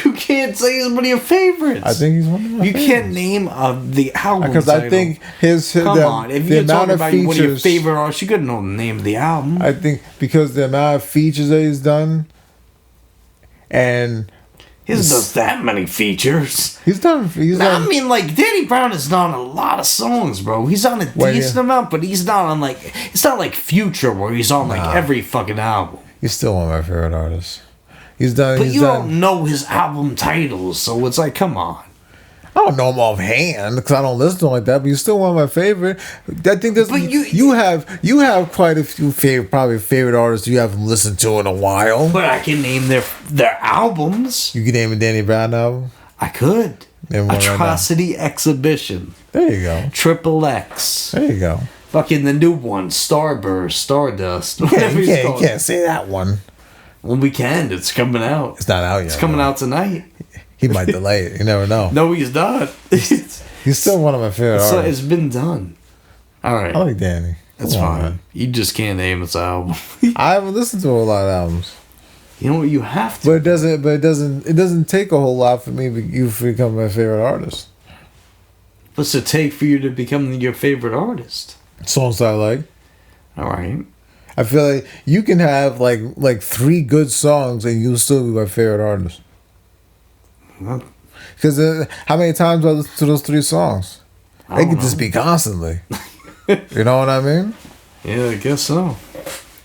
Speaker 1: You can't say he's one of your favorites.
Speaker 2: I think he's one of my
Speaker 1: You
Speaker 2: favorites.
Speaker 1: can't name the album
Speaker 2: Because
Speaker 1: title.
Speaker 2: I think his
Speaker 1: Come
Speaker 2: the,
Speaker 1: on, if
Speaker 2: the
Speaker 1: you're
Speaker 2: amount
Speaker 1: talking
Speaker 2: of
Speaker 1: about
Speaker 2: features,
Speaker 1: one of your favorite artists, you could know the name of the album.
Speaker 2: I think because the amount of features that he's done, and
Speaker 1: His does that many features.
Speaker 2: he's done.
Speaker 1: I mean, like Danny Brown is on a lot of songs, bro. He's on a decent amount, but he's not on like it's not like Future where he's on like every fucking album.
Speaker 2: He's still one of my favorite artists. He's done.
Speaker 1: But
Speaker 2: he's
Speaker 1: you
Speaker 2: done,
Speaker 1: don't know his album titles, so it's like, come on.
Speaker 2: I don't know him offhand because I don't listen to him like that. But you're still one of my favorite. I think there's
Speaker 1: But
Speaker 2: you have quite a few favorite artists you haven't listened to in a while.
Speaker 1: But I can name their albums.
Speaker 2: You can name a Danny Brown album.
Speaker 1: I could.
Speaker 2: Name one right now.
Speaker 1: Atrocity Exhibition.
Speaker 2: There you go.
Speaker 1: Triple X.
Speaker 2: There you go.
Speaker 1: Fucking the new one, Starburst, Stardust.
Speaker 2: You
Speaker 1: Whatever it's called.
Speaker 2: can't say that one.
Speaker 1: Well, we can. It's coming out.
Speaker 2: It's not out yet.
Speaker 1: It's coming out tonight.
Speaker 2: He might delay it. You never know.
Speaker 1: No, he's not.
Speaker 2: He's still one of my favorite artists.
Speaker 1: It's been done. All right.
Speaker 2: I like Danny.
Speaker 1: That's
Speaker 2: Come on,
Speaker 1: fine.
Speaker 2: man.
Speaker 1: You just can't name his album.
Speaker 2: I haven't listened to a lot of albums.
Speaker 1: You know what? You have to.
Speaker 2: But it doesn't take a whole lot for me to become my favorite artist.
Speaker 1: What's it take for you to become your favorite artist?
Speaker 2: Songs I like.
Speaker 1: All right.
Speaker 2: I feel like you can have like 3 good songs and you'll still be my favorite artist.
Speaker 1: Well,
Speaker 2: Because how many times do I listen to those 3 songs?
Speaker 1: I
Speaker 2: They
Speaker 1: don't
Speaker 2: could just
Speaker 1: know.
Speaker 2: be constantly. You know what I mean?
Speaker 1: Yeah, I guess so.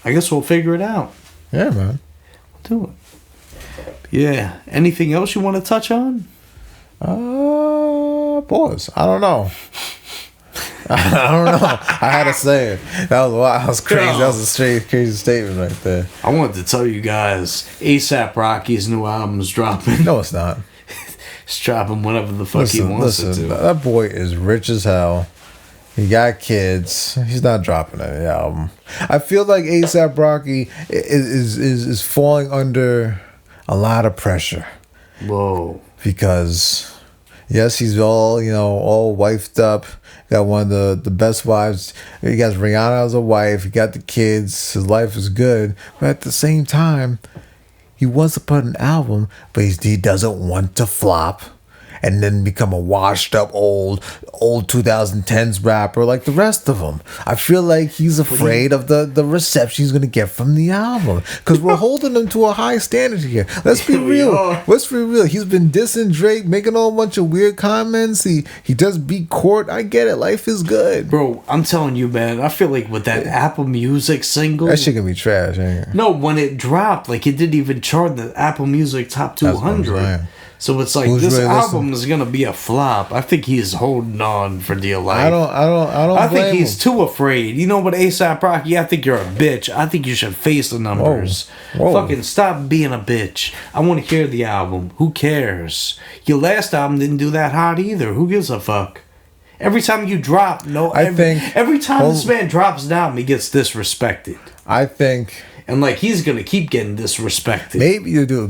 Speaker 1: I guess we'll figure it out.
Speaker 2: Yeah, man.
Speaker 1: We'll do it. Yeah. Anything else you want to touch on?
Speaker 2: Pause. I don't know. I don't know. I had to say it. That was crazy. That was a straight crazy statement right there.
Speaker 1: I wanted to tell you guys, ASAP Rocky's new album's dropping.
Speaker 2: No, it's not.
Speaker 1: He's dropping whenever the fuck he wants it to.
Speaker 2: That boy is rich as hell. He got kids. He's not dropping any album. I feel like A$AP Rocky is falling under a lot of pressure
Speaker 1: Whoa.
Speaker 2: because yes, he's all wifed up. Got one of the best wives. He got Rihanna as a wife. He got the kids. His life is good, but at the same time, he wants to put an album, but he doesn't want to flop and then become a washed up old 2010s rapper like the rest of them. I feel like he's afraid of the reception he's going to get from the album because we're holding him to a high standard here. Let's be real. Let's be real. He's been dissing Drake, making a bunch of weird comments. He does beat court. I get it. Life is good.
Speaker 1: Bro, I'm telling you, man, I feel like with that Apple Music single.
Speaker 2: That shit can be trash, ain't it?
Speaker 1: No, when it dropped, like it didn't even chart the Apple Music top
Speaker 2: That's what I'm
Speaker 1: 200.
Speaker 2: saying.
Speaker 1: So it's like
Speaker 2: Who's
Speaker 1: this
Speaker 2: really
Speaker 1: album is gonna be a flop. I think he's holding on for dear life.
Speaker 2: I don't.
Speaker 1: I think
Speaker 2: blame
Speaker 1: he's
Speaker 2: him.
Speaker 1: too afraid. You know what, A$AP Rocky? I think you're a bitch. I think you should face the numbers.
Speaker 2: Whoa.
Speaker 1: Fucking stop being a bitch. I want to hear the album. Who cares? Your last album didn't do that hot either. Who gives a fuck? Every time you drop, every time this man drops down, he gets disrespected.
Speaker 2: I think.
Speaker 1: And like he's gonna keep getting disrespected.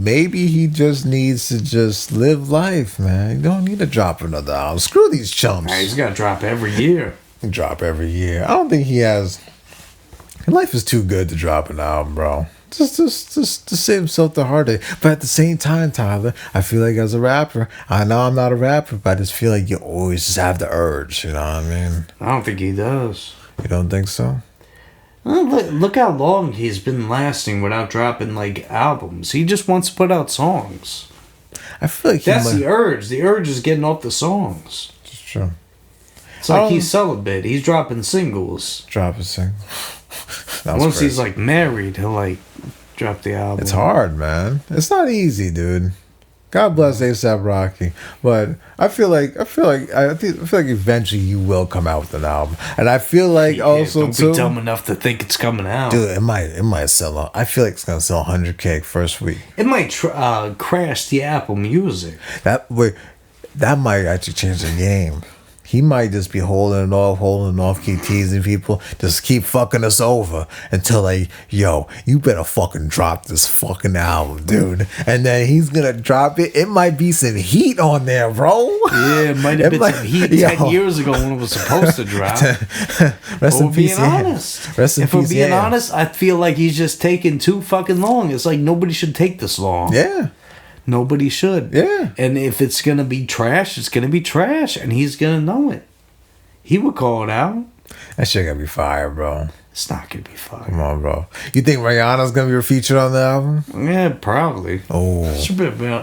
Speaker 2: Maybe he just needs to just live life, man. You don't need to drop another album. Screw these chumps.
Speaker 1: He's gotta drop every year.
Speaker 2: Drop every year. I don't think he has. Life is too good to drop an album, bro. Just to save himself the heartache. But at the same time, Tyler, I feel like as a rapper, I know I'm not a rapper, but I just feel like you always just have the urge. You know what I mean?
Speaker 1: I don't think he does.
Speaker 2: You don't think so?
Speaker 1: Look how long he's been lasting without dropping like albums. He just wants to put out songs.
Speaker 2: I feel like
Speaker 1: That's the urge. The urge is getting off the songs.
Speaker 2: It's true.
Speaker 1: It's like he's celibate. He's dropping singles.
Speaker 2: Drop a single.
Speaker 1: Once he's like married, he'll like drop the album.
Speaker 2: It's hard, man. It's not easy, dude. God bless A$AP Rocky, but I feel like eventually you will come out with an album, and I feel like
Speaker 1: don't be dumb enough to think it's coming out,
Speaker 2: dude. It might sell out. I feel like it's gonna sell 100K first week.
Speaker 1: It might crash the Apple Music.
Speaker 2: That might actually change the game. He might just be holding it off, keep teasing people, just keep fucking us over until like, yo, you better fucking drop this fucking album, dude. And then he's gonna drop it. It might be some heat on there, bro.
Speaker 1: Yeah, it might have been some heat 10 years ago when it was supposed to drop.
Speaker 2: Rest in peace,
Speaker 1: if we're being honest, I feel like he's just taking too fucking long. It's like nobody should take this long.
Speaker 2: Yeah.
Speaker 1: Nobody should.
Speaker 2: Yeah.
Speaker 1: And if it's going to be trash, it's going to be trash. And he's going to know it. He would call it out.
Speaker 2: That shit gotta be fire, bro.
Speaker 1: It's not going to be fire.
Speaker 2: Come on, bro. You think Rihanna's gonna be featured on the album?
Speaker 1: Yeah, probably.
Speaker 2: Oh.
Speaker 1: She'll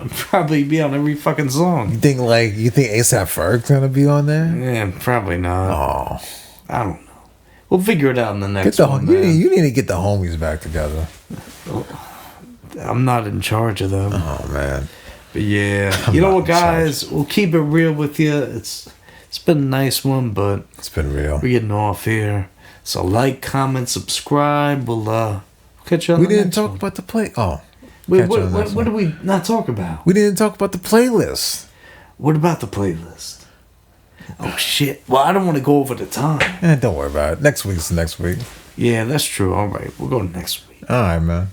Speaker 1: probably be on every fucking song.
Speaker 2: You think A$AP Ferg's gonna be on there?
Speaker 1: Yeah, probably not.
Speaker 2: Oh.
Speaker 1: I don't know. We'll figure it out in the next one.
Speaker 2: You need to get the homies back together.
Speaker 1: I'm not in charge of them.
Speaker 2: Oh, man.
Speaker 1: But yeah,
Speaker 2: I'm
Speaker 1: you know
Speaker 2: not
Speaker 1: what, guys? We'll keep it real with you. It's been a nice one, but
Speaker 2: It's been real.
Speaker 1: we're getting off here. So like, comment, subscribe. We'll catch you on
Speaker 2: We
Speaker 1: the
Speaker 2: didn't
Speaker 1: next
Speaker 2: talk
Speaker 1: one.
Speaker 2: about the play. Oh,
Speaker 1: Wait,
Speaker 2: catch you on the next
Speaker 1: what
Speaker 2: one.
Speaker 1: did we not talk about?
Speaker 2: We didn't talk about the playlist.
Speaker 1: What about the playlist? Oh shit! Well, I don't want to go over the time.
Speaker 2: Don't worry about it. Next week's next week.
Speaker 1: Yeah, that's true. All right, we'll go next week.
Speaker 2: All right, man.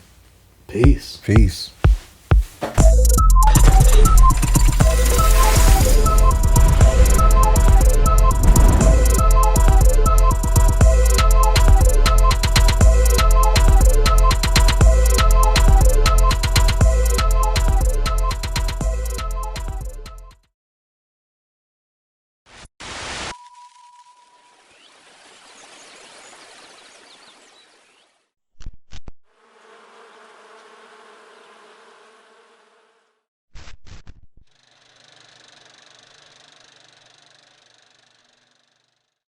Speaker 1: Peace.
Speaker 2: Peace.